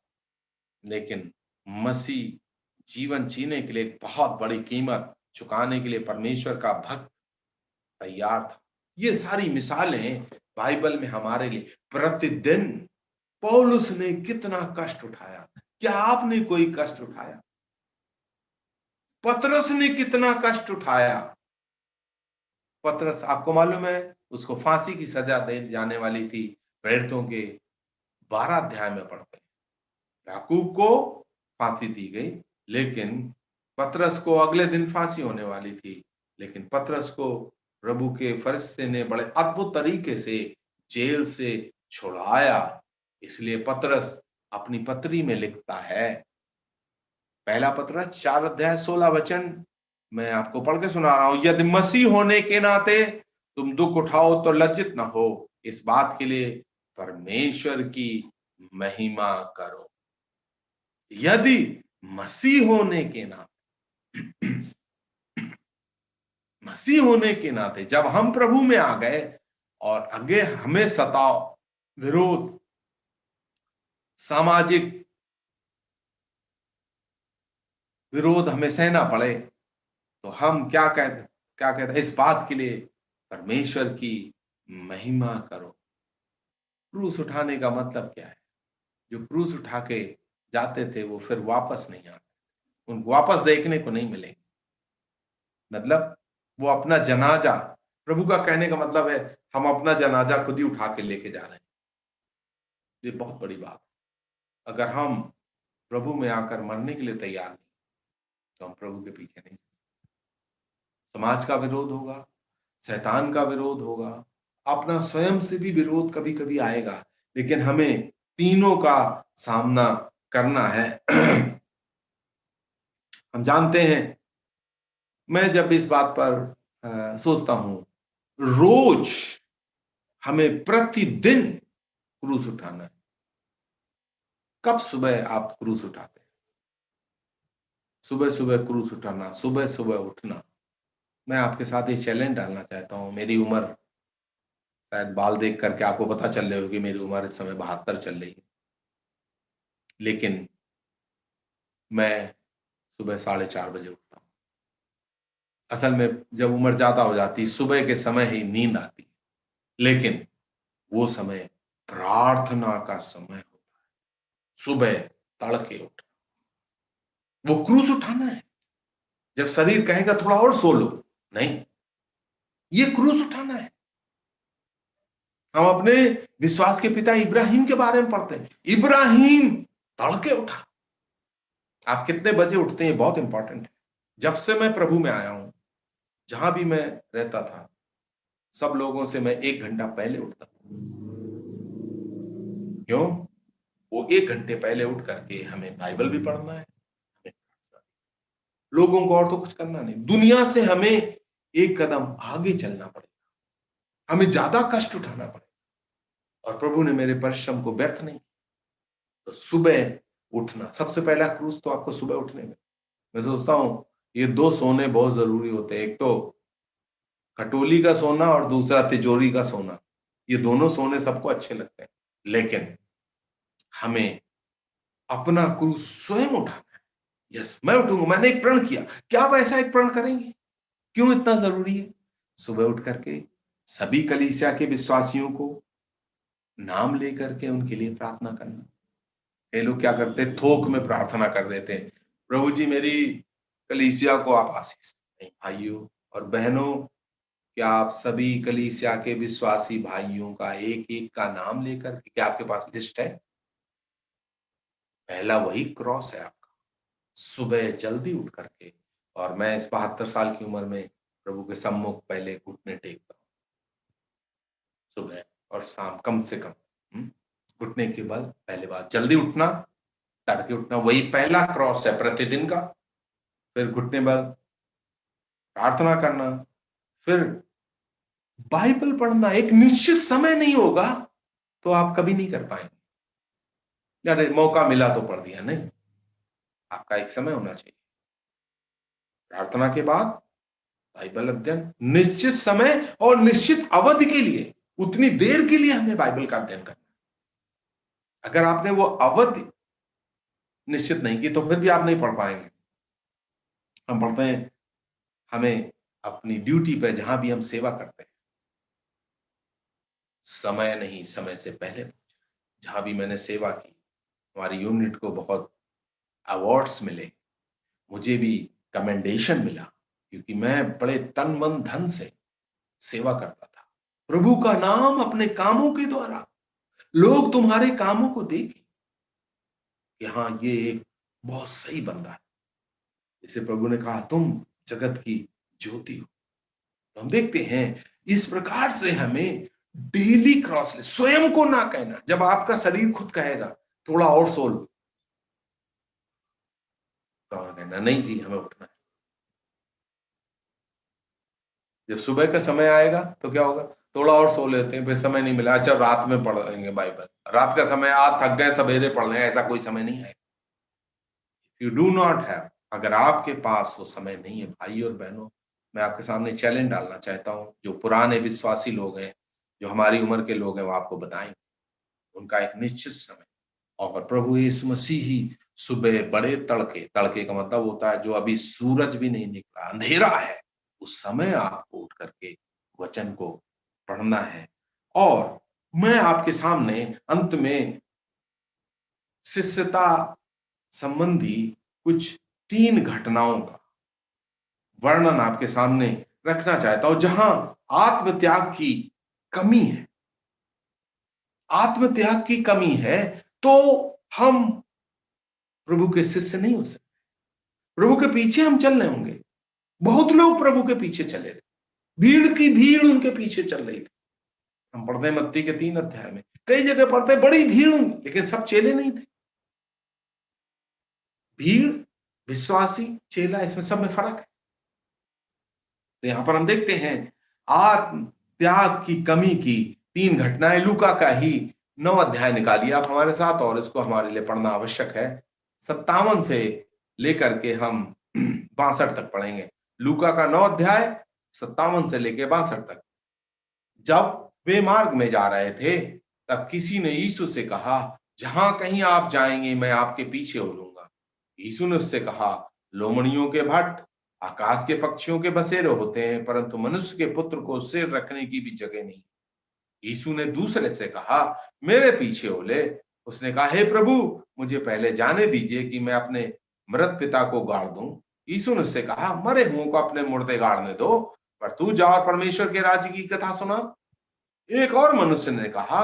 लेकिन मसीह जीवन जीने के लिए एक बहुत बड़ी कीमत चुकाने के लिए परमेश्वर का भक्त तैयार था। ये सारी मिसालें बाइबल में हमारे लिए प्रतिदिन पौलुस ने कितना कष्ट उठाया। क्या आपने कोई कष्ट उठाया? पतरस ने कितना कष्ट उठाया। पतरस, आपको मालूम है, उसको फांसी की सजा दे जाने वाली थी। प्रेरितों के 12 अध्याय में पढ़ते हैं, याकूब को फांसी दी गई, लेकिन पतरस को अगले दिन फांसी होने वाली थी, लेकिन पतरस को प्रभु के फरिश्ते ने बड़े अद्भुत तरीके से जेल से छुड़ाया। इसलिए पतरस अपनी पत्री में लिखता है, पहला पतरस 4 अध्याय 16 वचन मैं आपको पढ़ के सुना रहा हूं, यदि मसीह होने के नाते तुम दुख उठाओ तो लज्जित न हो, इस बात के लिए परमेश्वर की महिमा करो। यदि मसीह होने के नाते मसीह होने के नाते जब हम प्रभु में आ गए और आगे हमें सताव, विरोध, सामाजिक विरोध हमें सहना पड़े, तो हम क्या कहते हैं, इस बात के लिए परमेश्वर की महिमा करो। क्रूस उठाने का मतलब क्या है? जो क्रूस उठा के जाते थे वो फिर वापस नहीं आते, उनको वापस देखने को नहीं मिलेंगे। मतलब वो अपना जनाजा, प्रभु का कहने का मतलब है हम अपना जनाजा खुद ही उठा के लेके जा रहे हैं। ये बहुत बड़ी बात है। अगर हम प्रभु में आकर मरने के लिए तैयार नहीं, तो हम प्रभु के पीछे नहीं। समाज का विरोध होगा, शैतान का विरोध होगा, अपना स्वयं से भी विरोध कभी कभी आएगा, लेकिन हमें तीनों का सामना करना है। हम जानते हैं, मैं जब इस बात पर सोचता हूं, रोज हमें प्रतिदिन क्रूस उठाना है। कब सुबह आप क्रूस उठाते हैं? सुबह सुबह क्रूस उठाना, सुबह सुबह उठना। मैं आपके साथ ये चैलेंज डालना चाहता हूँ। मेरी उम्र, शायद बाल देख करके आपको पता चल रही होगी, मेरी उम्र इस समय 72 चल रही है। लेकिन मैं सुबह 4:30 बजे उठता हूँ। असल में जब उम्र ज्यादा हो जाती, सुबह के समय ही नींद आती, लेकिन वो समय प्रार्थना का समय होता है। सुबह तड़के उठ, वो क्रूस उठाना है। जब शरीर कहेगा थोड़ा और सो लो, नहीं, ये क्रूस उठाना है। हम अपने विश्वास के पिता इब्राहिम के बारे में पढ़ते हैं। इब्राहिम तड़के उठा। आप कितने बजे उठते हैं बहुत इंपॉर्टेंट है। जब से मैं प्रभु में आया हूं, जहां भी मैं रहता था, सब लोगों से मैं 1 घंटा पहले उठता था। क्यों? वो 1 घंटे पहले उठ करके हमें बाइबल भी पढ़ना है, लोगों को और तो कुछ करना नहीं। दुनिया से हमें एक कदम आगे चलना पड़ेगा, हमें ज्यादा कष्ट उठाना पड़ेगा, और प्रभु ने मेरे परिश्रम को व्यर्थ नहीं। तो सुबह उठना सबसे पहला क्रूस तो आपको सुबह उठने में। मैं सोचता हूं ये 2 सोने बहुत जरूरी होते हैं। एक तो खटोली का सोना और दूसरा तिजोरी का सोना। ये दोनों सोने सबको अच्छे लगते हैं, लेकिन हमें अपना क्रूस स्वयं उठाना है। यस, मैं उठूंगा। मैंने एक प्रण किया। क्या आप ऐसा एक प्रण करेंगे? क्यों इतना जरूरी है? सुबह उठ करके सभी कलीसिया के विश्वासियों को नाम लेकर के उनके लिए प्रार्थना करना। ये लोग क्या करते हैं, थोक में प्रार्थना कर देते हैं, प्रभु जी मेरी कलीसिया को आप आशीष दें। नहीं भाइयों और बहनों, क्या आप सभी कलीसिया के विश्वासी भाइयों का एक एक का नाम लेकर के, क्या आपके पास लिस्ट है? पहला वही क्रॉस है आपका। सुबह जल्दी उठ करके, और मैं इस 72 साल की उम्र में प्रभु के सम्मुख पहले घुटने टेकता हूँ सुबह और शाम, कम से कम। घुटने के बल पहले बात जल्दी उठना, तड़के उठना, वही पहला क्रॉस है प्रतिदिन का। फिर घुटने बल प्रार्थना करना, फिर बाइबल पढ़ना। एक निश्चित समय नहीं होगा तो आप कभी नहीं कर पाएंगे। यानी मौका मिला तो पढ़ दिया, नहीं, आपका एक समय होना चाहिए। प्रार्थना के बाद बाइबल अध्ययन, निश्चित समय और निश्चित अवधि के लिए, उतनी देर के लिए हमें बाइबल का अध्ययन करना। अगर आपने वो अवधि निश्चित नहीं की तो फिर भी आप नहीं पढ़ पाएंगे। हम पढ़ते हैं, हमें अपनी ड्यूटी पे जहां भी हम सेवा करते हैं, समय नहीं, समय से पहले पहुंचे। जहां भी मैंने सेवा की, हमारी यूनिट को बहुत अवार्ड्स मिले, मुझे भी कमेंडेशन मिला, क्योंकि मैं बड़े तन मन धन से सेवा करता था। प्रभु का नाम अपने कामों के द्वारा लोग तुम्हारे कामों को देखें कि हाँ ये एक बहुत सही बंदा है। जैसे प्रभु ने कहा तुम जगत की ज्योति हो। तो हम देखते हैं इस प्रकार से हमें डेली क्रॉस ले, स्वयं को ना कहना। जब आपका शरीर खुद कहेगा थोड़ा और सो लो, तो कहना नहीं जी हमें उठना है। जब सुबह का समय आएगा तो क्या होगा, थोड़ा और सो लेते हैं, फिर समय नहीं मिला, अच्छा रात में पढ़ेंगे बाइबल। रात का समय, आज थक गए सवेरे पढ़ लें, ऐसा कोई समय नहीं है। यू डू नॉट हैव, अगर आपके पास वो समय नहीं है, भाई और बहनों, मैं आपके सामने चैलेंज डालना चाहता हूं। जो पुराने विश्वासी लोग हैं, जो हमारी उम्र के लोग हैं, वो आपको बताएंगे उनका एक निश्चित समय। और प्रभु यीशु मसीह ही सुबह बड़े तड़के, तड़के का मतलब होता है जो अभी सूरज भी नहीं निकला, अंधेरा है, उस समय आपको उठ करके वचन को पढ़ना है। और मैं आपके सामने अंत में शिष्यता संबंधी कुछ 3 घटनाओं का वर्णन आपके सामने रखना चाहता हूं, जहां आत्मत्याग की कमी है। आत्मत्याग की कमी है तो हम प्रभु के शिष्य नहीं हो सकते। प्रभु के पीछे हम चल रहे होंगे। बहुत लोग प्रभु के पीछे चले थे, भीड़ की भीड़ उनके पीछे चल रही थी। हम पढ़ते हैं मत्ती के 3 अध्याय में, कई जगह पढ़ते हैं बड़ी भीड़, लेकिन सब चेले नहीं थे। भीड़, विश्वासी, चेला, इसमें सब में फर्क है। तो यहां पर हम देखते हैं आत्म त्याग की कमी की 3 घटनाएं लूका का ही 9 अध्याय निकालिए आप हमारे साथ और इसको हमारे लिए पढ़ना आवश्यक है। 57 से लेकर के हम 62 तक पढ़ेंगे। लूका का 9 अध्याय 57 से लेकर 62 तक। जब वे मार्ग में जा रहे थे तब किसी ने यीशु से कहा, जहां कहीं आप जाएंगे मैं आपके पीछे हो लूंगा। यीशु ने उससे कहा, लोमड़ियों के भट्ट आकाश के पक्षियों के बसेरे होते हैं, परंतु मनुष्य के पुत्र को सिर रखने की भी जगह नहीं। यीशु ने दूसरे से कहा, मेरे पीछे हो ले। उसने कहा, हे प्रभु, मुझे पहले जाने दीजिए कि मैं अपने मृत पिता को गाड़ दूं। यीशु ने उससे कहा, मरे हुओं को अपने मुर्दे गाड़ने दो, पर तू जा और परमेश्वर के राज्य की कथा सुना। एक और मनुष्य ने कहा,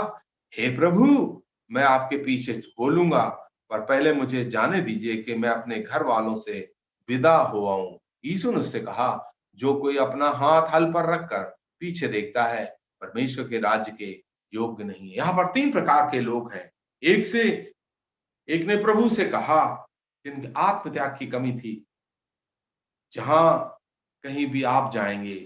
हे प्रभु, मैं आपके पीछे हो लूंगा, पर पहले मुझे जाने दीजिए कि मैं अपने घर वालों से विदा हो आऊं। यीशु ने उससे कहा, जो कोई अपना हाथ हल पर रखकर पीछे देखता है परमेश्वर के राज्य के योग्य नहीं है। यहाँ पर 3 प्रकार के लोग हैं। एक ने प्रभु से कहा, जिनके आत्मत्याग की कमी थी, जहां कहीं भी आप जाएंगे।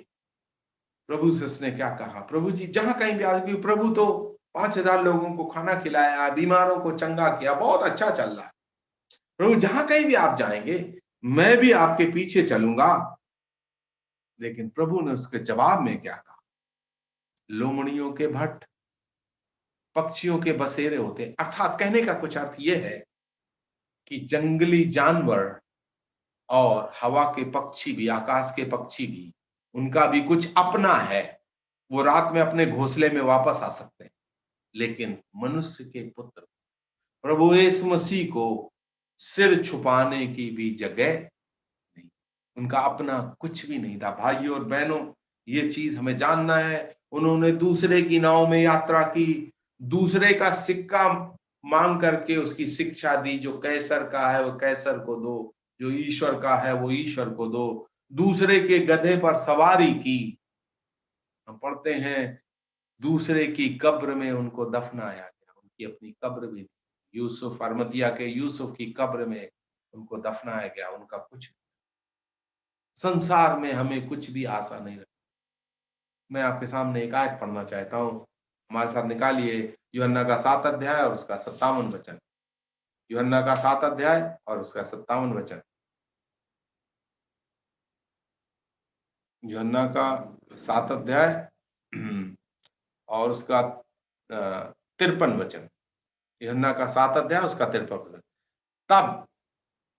प्रभु से उसने क्या कहा, प्रभु जी जहां कहीं भी आएंगे। प्रभु तो 5,000 लोगों को खाना खिलाया, बीमारों को चंगा किया, बहुत अच्छा चल रहा है। प्रभु जहां कहीं भी आप जाएंगे मैं भी आपके पीछे चलूंगा। लेकिन प्रभु ने उसके जवाब में क्या कहा, लोमड़ियों के भट्ट पक्षियों के बसेरे होते। अर्थात कहने का कुछ अर्थ यह है कि जंगली जानवर और हवा के पक्षी भी, आकाश के पक्षी भी, उनका भी कुछ अपना है। वो रात में अपने घोंसले में वापस आ सकते हैं, लेकिन मनुष्य के पुत्र प्रभु यीशु मसीह को सिर छुपाने की भी जगह नहीं। उनका अपना कुछ भी नहीं था। भाइयों और बहनों, ये चीज हमें जानना है। उन्होंने दूसरे की नाव में यात्रा की, दूसरे का सिक्का मांग करके उसकी शिक्षा दी। जो कैसर का है वो कैसर को दो, जो ईश्वर का है वो ईश्वर को दो। दूसरे के गधे पर सवारी की। हम पढ़ते हैं, दूसरे की कब्र में उनको दफनाया गया। उनकी अपनी कब्र भी, यूसुफ, अरमतिया के यूसुफ की कब्र में उनको दफनाया गया। उनका कुछ, संसार में हमें कुछ भी आशा नहीं रखी। मैं आपके सामने एक आयत पढ़ना चाहता हूं, हमारे साथ निकालिए। यूहन्ना का 7 अध्याय और उसका 57 वचन। यूहन्ना का 7 अध्याय और उसका 57 वचन। यूहन्ना का 7 अध्याय और उसका 53 वचन। यूहन्ना का 7 अध्याय उसका 53 वचन। तब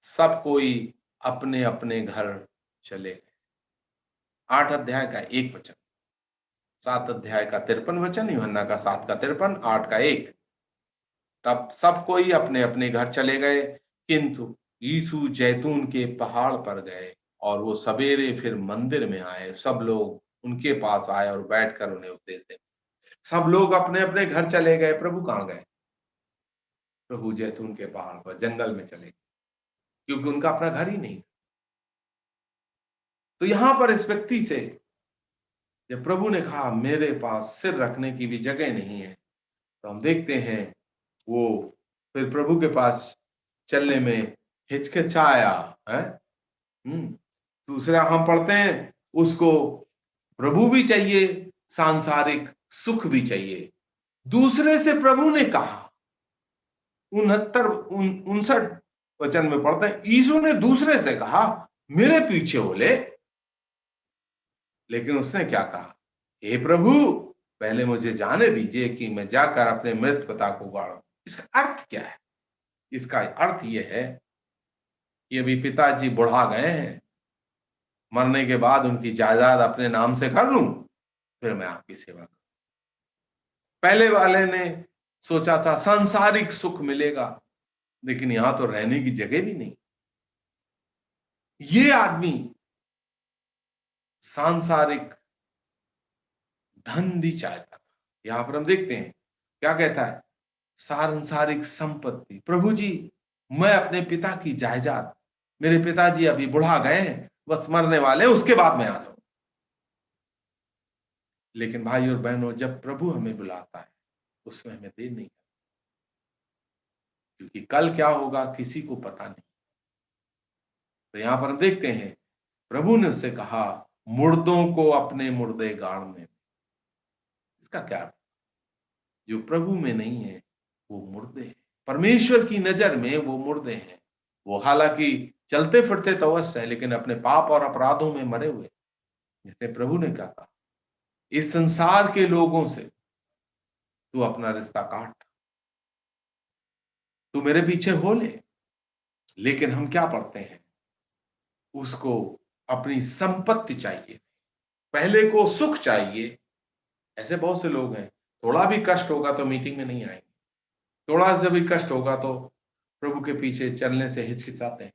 सब कोई अपने अपने घर चले गए। 8 अध्याय का 1 वचन। 7 अध्याय का 53 वचन, यूहन्ना का 7 का 53, 8 का 1। तब सब कोई अपने अपने घर चले गए, किंतु यीशु जैतून के पहाड़ पर गए और वो सवेरे फिर मंदिर में आए। सब लोग उनके पास आए और बैठकर उन्हें उपदेश दें। सब लोग अपने अपने घर चले गए। प्रभु कहाँ गए? प्रभु जैतून के पहाड़ पर, जंगल में चले गए, क्योंकि उनका अपना घर ही नहीं। तो यहां पर इस व्यक्ति से जब प्रभु ने कहा मेरे पास सिर रखने की भी जगह नहीं है, तो हम देखते हैं वो फिर प्रभु के पास चलने में हिचकिचाया है। दूसरा हम पढ़ते हैं, उसको प्रभु भी चाहिए, सांसारिक सुख भी चाहिए। दूसरे से प्रभु ने कहा, 59 वचन में पढ़ते हैं, यीशु ने दूसरे से कहा मेरे पीछे हो ले। लेकिन उसने क्या कहा, हे प्रभु, पहले मुझे जाने दीजिए कि मैं जाकर अपने मृत पिता को गाड़ूं। इसका अर्थ क्या है? इसका अर्थ यह है कि अभी पिताजी बुढ़ा गए हैं, मरने के बाद उनकी जायदाद अपने नाम से कर लूं, फिर मैं आपकी सेवा करूं। पहले वाले ने सोचा था सांसारिक सुख मिलेगा, लेकिन यहां तो रहने की जगह भी नहीं। ये आदमी सांसारिक धन भी चाहता था। यहां पर हम देखते हैं क्या कहता है, सांसारिक संपत्ति। प्रभु जी, मैं अपने पिता की जायदाद, मेरे पिताजी अभी बुढ़ा गए हैं, बस मरने वाले, उसके बाद मैं आ जाऊं। लेकिन भाई और बहनों, जब प्रभु हमें बुलाता है उसमें हमें देर नहीं, क्योंकि कल क्या होगा किसी को पता नहीं। तो यहां पर हम देखते हैं, प्रभु ने उससे कहा मुर्दों को अपने मुर्दे गाड़ने। इसका क्या अर्थ? जो प्रभु में नहीं है वो मुर्दे हैं। परमेश्वर की नजर में वो मुर्दे हैं। वो हालांकि चलते फिरते तो अवश्य है, लेकिन अपने पाप और अपराधों में मरे हुए। जैसे प्रभु ने कहा, इस संसार के लोगों से तू अपना रिश्ता काट, तू मेरे पीछे हो ले। लेकिन हम क्या पढ़ते हैं, उसको अपनी संपत्ति चाहिए, पहले को सुख चाहिए। ऐसे बहुत से लोग हैं, थोड़ा भी कष्ट होगा तो मीटिंग में नहीं आएंगे, थोड़ा सा भी कष्ट होगा तो प्रभु के पीछे चलने से हिचकिचाते हैं।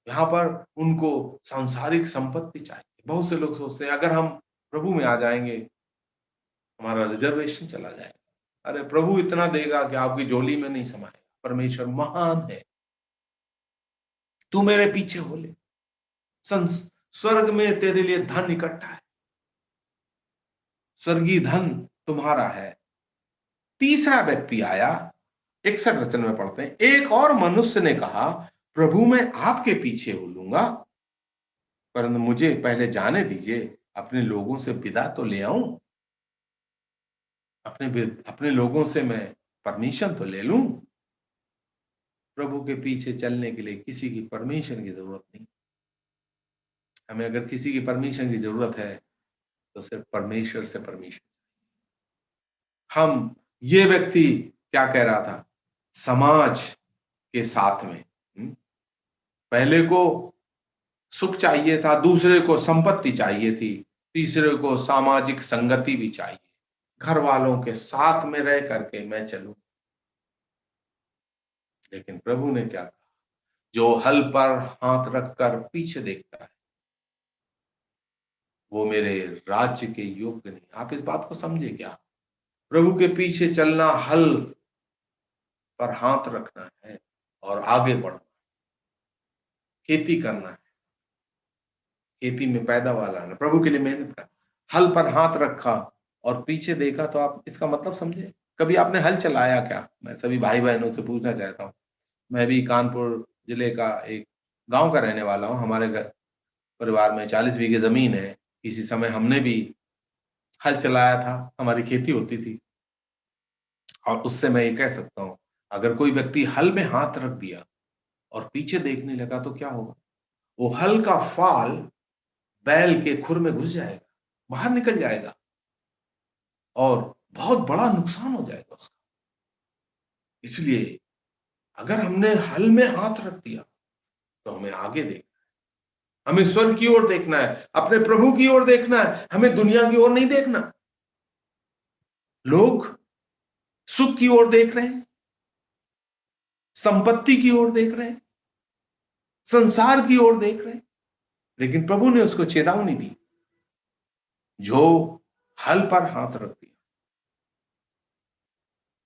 यहाँ पर उनको सांसारिक संपत्ति चाहिए। बहुत से लोग सोचते हैं अगर हम प्रभु में आ जाएंगे हमारा रिजर्वेशन चला जाएगा। अरे प्रभु इतना देगा कि आपकी झोली में नहीं समाएगा। परमेश्वर महान है, तू मेरे पीछे हो ले। स्वर्ग में तेरे लिए धन इकट्ठा है, स्वर्गीय धन तुम्हारा है। तीसरा व्यक्ति आया, 61 वचन में पढ़ते हैं, एक और मनुष्य ने कहा, प्रभु मैं आपके पीछे हो लूंगा, परंतु मुझे पहले जाने दीजिए, अपने लोगों से विदा तो ले आऊं, अपने लोगों से मैं परमिशन तो ले लूं। प्रभु के पीछे चलने के लिए किसी की परमिशन की जरूरत नहीं। हमें अगर किसी की परमिशन की जरूरत है तो सिर्फ परमेश्वर से परमिशन। हम ये व्यक्ति क्या कह रहा था, समाज के साथ में पहले को सुख चाहिए था, दूसरे को संपत्ति चाहिए थी, तीसरे को सामाजिक संगति भी चाहिए, घर वालों के साथ में रह करके मैं चलूं। लेकिन प्रभु ने क्या कहा, जो हल पर हाथ रखकर पीछे देखता है वो मेरे राज्य के योग्य नहीं। आप इस बात को समझे क्या? प्रभु के पीछे चलना, हल पर हाथ रखना है और आगे बढ़ना, खेती करना है, खेती में पैदावार लाना, प्रभु के लिए मेहनत करना। हल पर हाथ रखा और पीछे देखा, तो आप इसका मतलब समझे? कभी आपने हल चलाया क्या? मैं सभी भाई बहनों से पूछना चाहता हूँ। मैं भी कानपुर जिले का एक गांव का रहने वाला हूँ। हमारे घर परिवार में 40 बीघे जमीन है। किसी समय हमने भी हल चलाया था, हमारी खेती होती थी। और उससे मैं ये कह सकता हूँ, अगर कोई व्यक्ति हल में हाथ रख दिया और पीछे देखने लगा तो क्या होगा? वो हल का फाल बैल के खुर में घुस जाएगा, बाहर निकल जाएगा और बहुत बड़ा नुकसान हो जाएगा उसका। इसलिए अगर हमने हल में हाथ रख दिया तो हमें आगे देखना है, हमें स्वर्ग की ओर देखना है, अपने प्रभु की ओर देखना है, हमें दुनिया की ओर नहीं देखना। लोग सुख की ओर देख रहे हैं, संपत्ति की ओर देख रहे हैं, संसार की ओर देख रहे हैं, लेकिन प्रभु ने उसको चेतावनी दी, जो हल पर हाथ रख दिया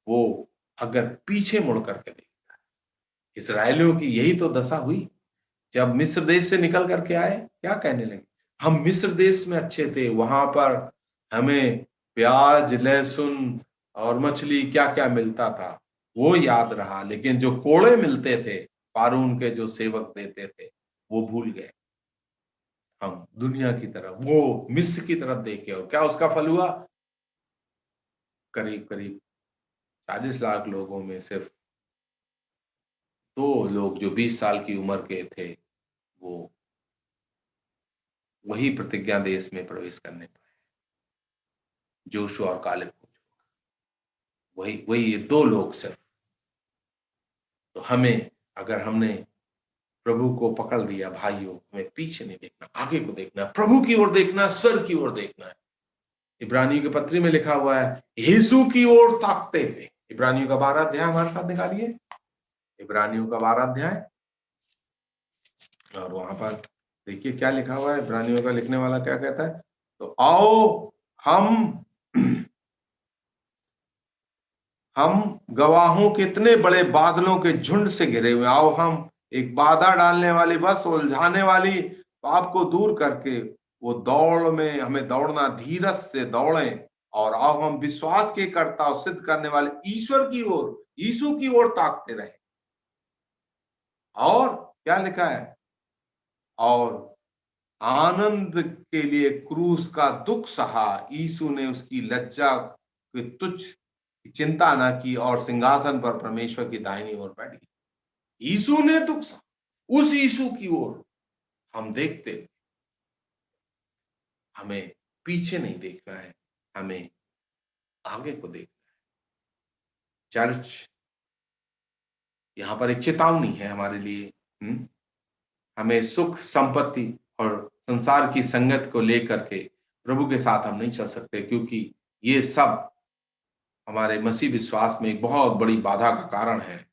वो अगर पीछे मुड़ करके देखता है। इस्राएलियों की यही तो दशा हुई। जब मिस्र देश से निकल करके आए, क्या कहने लगे, हम मिस्र देश में अच्छे थे, वहां पर हमें प्याज, लहसुन और मछली क्या क्या मिलता था वो याद रहा, लेकिन जो कोड़े मिलते थे फारून के जो सेवक देते थे वो भूल गए। हम दुनिया की तरफ, वो मिस्र की तरफ देखे, और क्या उसका फल हुआ? करीब करीब 40 लाख लोगों में सिर्फ 2 लोग जो 20 साल की उम्र के थे वो वही प्रतिज्ञा देश में प्रवेश करने पाए, जोशुआ और कालेब। वही वही ये 2 लोग सिर्फ। तो हमें, अगर हमने प्रभु को पकड़ लिया भाइयों, हमें पीछे नहीं देखना, आगे को देखना, प्रभु की ओर देखना, स्वर्ग की ओर देखना है। इब्रानियों के पत्री में लिखा हुआ है, यीशु की ओर ताकते हुए। इब्रानियों का 12 अध्याय हमारे साथ निकालिए, इब्रानियों का 12 अध्याय, और वहां पर देखिए क्या लिखा हुआ है। इब्रानियों का लिखने वाला क्या कहता है, तो आओ हम गवाहों के इतने बड़े बादलों के झुंड से घिरे हुए, आओ हम एक बाधा डालने वाली, बस उलझाने वाली पाप को दूर करके वो दौड़ में हमें दौड़ना, धीरज से दौड़ें, और आओ हम विश्वास के कर्ता सिद्ध करने वाले ईश्वर की ओर, यीशु की ओर ताकते रहे। और क्या लिखा है, और आनंद के लिए क्रूस का दुख सहा, यीशु ने उसकी लज्जा के तुच्छ चिंता ना की और सिंहासन पर परमेश्वर की दाहिनी ओर बैठ गया। यीशु ने दुख सहा, उस यीशु की ओर हम देखते हुए हमें पीछे नहीं देखना है, हमें आगे को देखना है। चर्च यहां पर एक चेतावनी है हमारे लिए। हमें सुख संपत्ति और संसार की संगत को लेकर के प्रभु के साथ हम नहीं चल सकते, क्योंकि ये सब हमारे मसीह विश्वास में एक बहुत बड़ी बाधा का कारण है।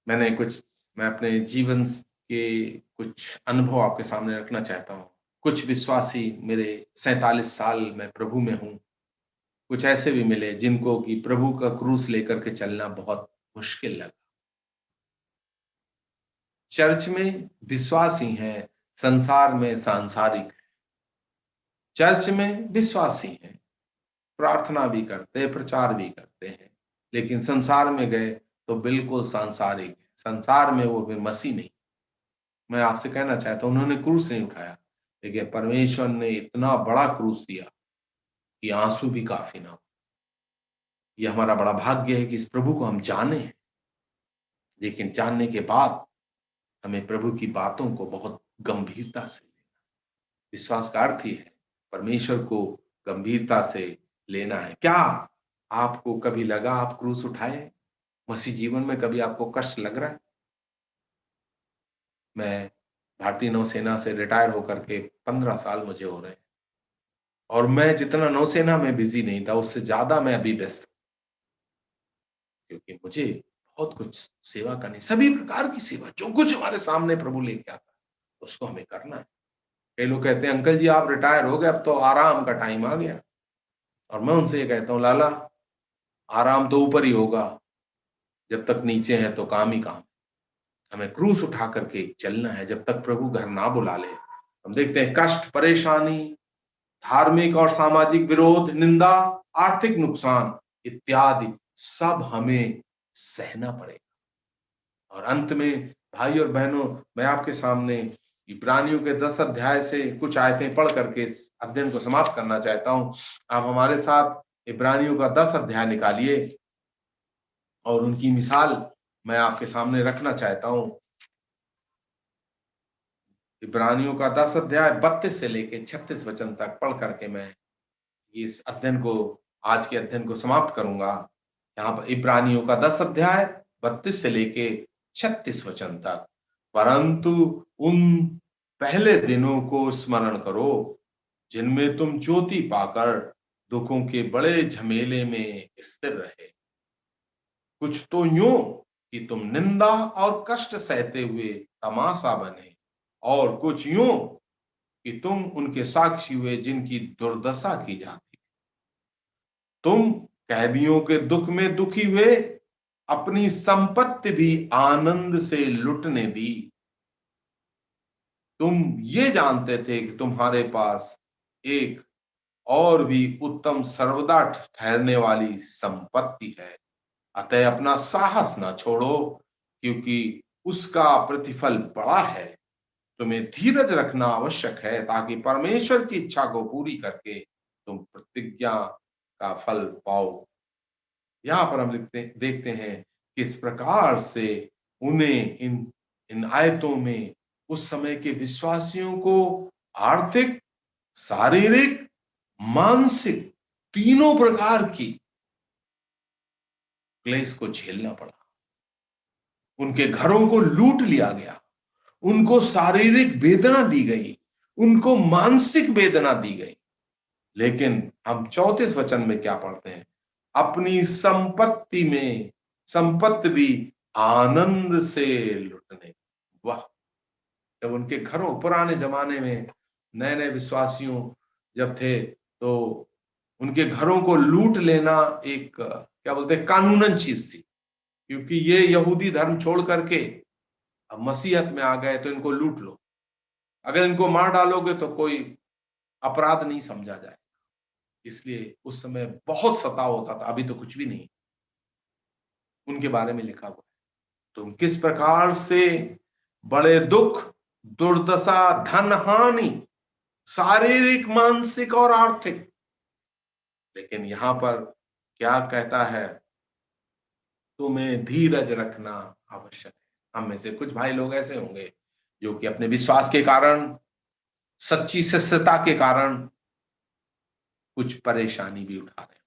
मैं अपने जीवन के कुछ अनुभव आपके सामने रखना चाहता हूँ। कुछ विश्वासी, मेरे 47 साल मैं प्रभु में हूँ, कुछ ऐसे भी मिले जिनको कि प्रभु का क्रूस लेकर के चलना बहुत मुश्किल लगा। चर्च में विश्वासी हैं, संसार में सांसारिक है। चर्च में विश्वासी हैं, प्रार्थना भी करते हैं, प्रचार भी करते हैं, लेकिन संसार में गए तो बिल्कुल सांसारिक है। संसार में वो फिर मसीह नहीं। मैं आपसे कहना चाहता हूं, उन्होंने क्रूस नहीं उठाया, लेकिन परमेश्वर ने इतना बड़ा क्रूस दिया कि आंसू भी काफी ना हो। यह हमारा बड़ा भाग्य है कि इस प्रभु को हम जाने हैं, लेकिन जानने के बाद हमें प्रभु की बातों को बहुत गंभीरता से लेना। विश्वास का अर्थ ही है परमेश्वर को गंभीरता से लेना है। क्या आपको कभी लगा आप क्रूस उठाए? मसीह जीवन में कभी आपको कष्ट लग रहा है? मैं भारतीय नौसेना से रिटायर होकर के 15 साल मुझे हो रहे हैं, और मैं जितना नौसेना में बिजी नहीं था, उससे ज्यादा मैं अभी व्यस्त हूं, क्योंकि मुझे बहुत कुछ सेवा करनी, सभी प्रकार की सेवा, जो कुछ हमारे सामने प्रभु लेके आता है उसको हमें करना है। कई लोग कहते हैं अंकल जी आप रिटायर हो गए, अब तो आराम का टाइम आ गया। और मैं उनसे ये कहता हूँ, लाला आराम तो ऊपर ही होगा, जब तक नीचे है तो काम ही काम। हमें क्रूस उठा करके चलना है जब तक प्रभु घर ना बुला ले। हम देखते हैं कष्ट, परेशानी, धार्मिक और सामाजिक विरोध, निंदा, आर्थिक नुकसान इत्यादि सब हमें सहना पड़ेगा। और अंत में भाई और बहनों, मैं आपके सामने इब्रानियों के 10 अध्याय से कुछ आयतें पढ़ करके इस अध्ययन को समाप्त करना चाहता हूं। आप हमारे साथ इब्रानियों का 10 अध्याय निकालिए और उनकी मिसाल मैं आपके सामने रखना चाहता हूं। इब्रानियों का 10 अध्याय 32 से लेके 36 वचन तक पढ़ करके मैं इस अध्ययन को, आज के अध्ययन को समाप्त करूंगा। यहाँ पर इब्रानियों का 10 अध्याय 32 से लेके 36 वचन तक। परंतु उन पहले दिनों को स्मरण करो जिनमें तुम ज्योति पाकर दुखों के बड़े झमेले में स्थिर रहे। कुछ तो यूं कि तुम निंदा और कष्ट सहते हुए तमाशा बने, और कुछ यूं कि तुम उनके साक्षी हुए जिनकी दुर्दशा की जाती। तुम कैदियों के दुख में दुखी हुए, अपनी संपत्ति भी आनंद से लुटने दी। तुम ये जानते थे कि तुम्हारे पास एक और भी उत्तम, सर्वदा ठहरने वाली संपत्ति है। अतः अपना साहस ना छोड़ो, क्योंकि उसका प्रतिफल बड़ा है। तुम्हें धीरज रखना आवश्यक है, ताकि परमेश्वर की इच्छा को पूरी करके तुम प्रतिज्ञा का फल पाओ। यहाँ पर हम देखते हैं किस प्रकार से उन्हें इन इन आयतों में उस समय के विश्वासियों को आर्थिक, शारीरिक, मानसिक, तीनों प्रकार की क्लेश को झेलना पड़ा। उनके घरों को लूट लिया गया, उनको शारीरिक वेदना दी गई, उनको मानसिक वेदना दी गई। लेकिन हम 34 वचन में क्या पढ़ते हैं? अपनी संपत्ति भी आनंद से लुटने। वाह! जब उनके घरों, पुराने जमाने में नए नए विश्वासियों जब थे, तो उनके घरों को लूट लेना एक, क्या बोलते हैं, कानूनन चीज थी, क्योंकि ये यहूदी धर्म छोड़ करके अब मसीहत में आ गए तो इनको लूट लो। अगर इनको मार डालोगे तो कोई अपराध नहीं समझा जाए। इसलिए उस समय बहुत सताव होता था, अभी तो कुछ भी नहीं। उनके बारे में लिखा हुआ है, तुम किस प्रकार से बड़े दुख, दुर्दशा, धन हानि, शारीरिक, मानसिक और आर्थिक लेकिन यहाँ पर क्या कहता है, तुम्हें धीरज रखना आवश्यक है। हम में से कुछ भाई लोग ऐसे होंगे जो कि अपने विश्वास के कारण, सच्ची शिष्यता के कारण कुछ परेशानी भी उठा रहे हैं।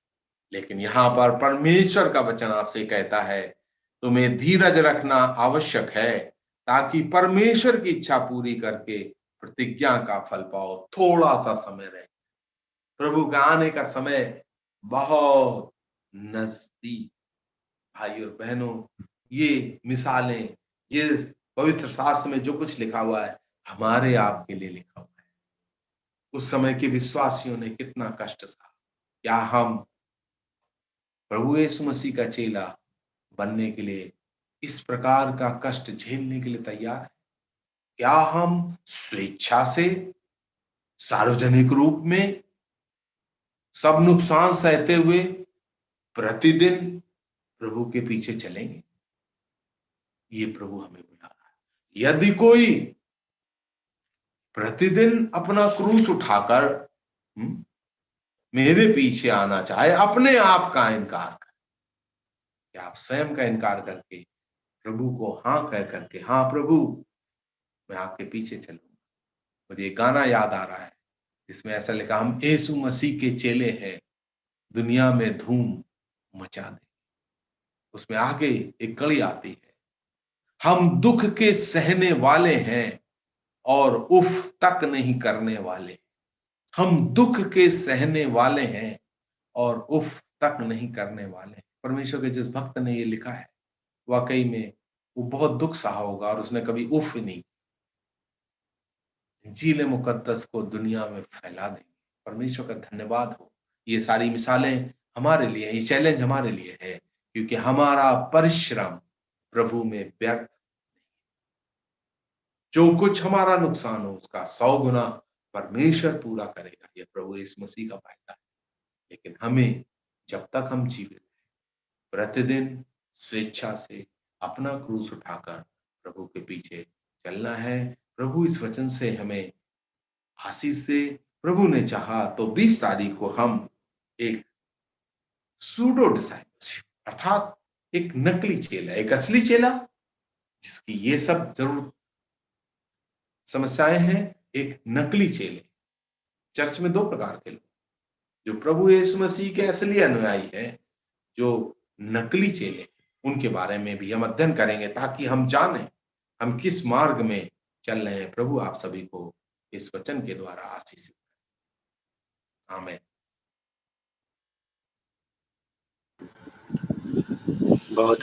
लेकिन यहाँ पर परमेश्वर का वचन आपसे कहता है, तुम्हें धीरज रखना आवश्यक है ताकि परमेश्वर की इच्छा पूरी करके प्रतिज्ञा का फल पाओ। थोड़ा सा समय रहे, प्रभु का आने का समय बहुत नजदीक। भाई और बहनों, ये मिसालें, ये पवित्र शास्त्र में जो कुछ लिखा हुआ है, हमारे आपके लिए लिखा हुआ है। उस समय के विश्वासियों ने कितना कष्ट सहा। क्या हम प्रभु यीशु मसीह का चेला बनने के लिए इस प्रकार का कष्ट झेलने के लिए तैयार है? क्या हम स्वेच्छा से, सार्वजनिक रूप में सब नुकसान सहते हुए प्रतिदिन प्रभु के पीछे चलेंगे? ये प्रभु हमें बुला रहा है। यदि कोई प्रतिदिन अपना क्रूस उठाकर मेरे पीछे आना चाहे, अपने आप का इनकार करे, कि आप स्वयं का इनकार करके प्रभु को हाँ कह करके, हाँ प्रभु मैं आपके पीछे चलूंगा। मुझे एक गाना याद आ रहा है जिसमें ऐसा लिखा, हम यीशु मसीह के चेले हैं, दुनिया में धूम मचा दे। उसमें आगे एक कड़ी आती है, हम दुख के सहने वाले हैं और उफ तक नहीं करने वाले। हम दुख के सहने वाले हैं और उफ तक नहीं करने वाले। परमेश्वर के जिस भक्त ने ये लिखा है, वाकई में वो बहुत दुख सहा होगा और उसने कभी उफ नहीं। इंजील मुकद्दस को दुनिया में फैला देंगे। परमेश्वर का धन्यवाद हो। ये सारी मिसालें हमारे लिए, ये चैलेंज हमारे लिए है, क्योंकि हमारा परिश्रम प्रभु में व्यर्थ। जो कुछ हमारा नुकसान हो उसका 100 गुना परमेश्वर पूरा करेगा। ये प्रभु यीशु मसीह का वायदा है। लेकिन हमें जब तक हम जीवित हैं, प्रतिदिन स्वेच्छा से अपना क्रूस उठाकर प्रभु के पीछे चलना है। प्रभु इस वचन से हमें आशीष दे। प्रभु ने चाहा तो 20 तारीख को हम एक सूडो डिसाइपलशिप, अर्थात एक नकली चेला, एक असली चेला जिसकी ये सब जरूर समस्याएं हैं, एक नकली चेले। चर्च में 2 प्रकार के लोग, जो प्रभु यीशु मसीह के असली अनुयायी हैं, जो नकली चेले, उनके बारे में भी हम अध्ययन करेंगे ताकि हम जानें हम किस मार्ग में चल रहे हैं। प्रभु आप सभी को इस वचन के द्वारा आशीषित करें। आमीन। बहुत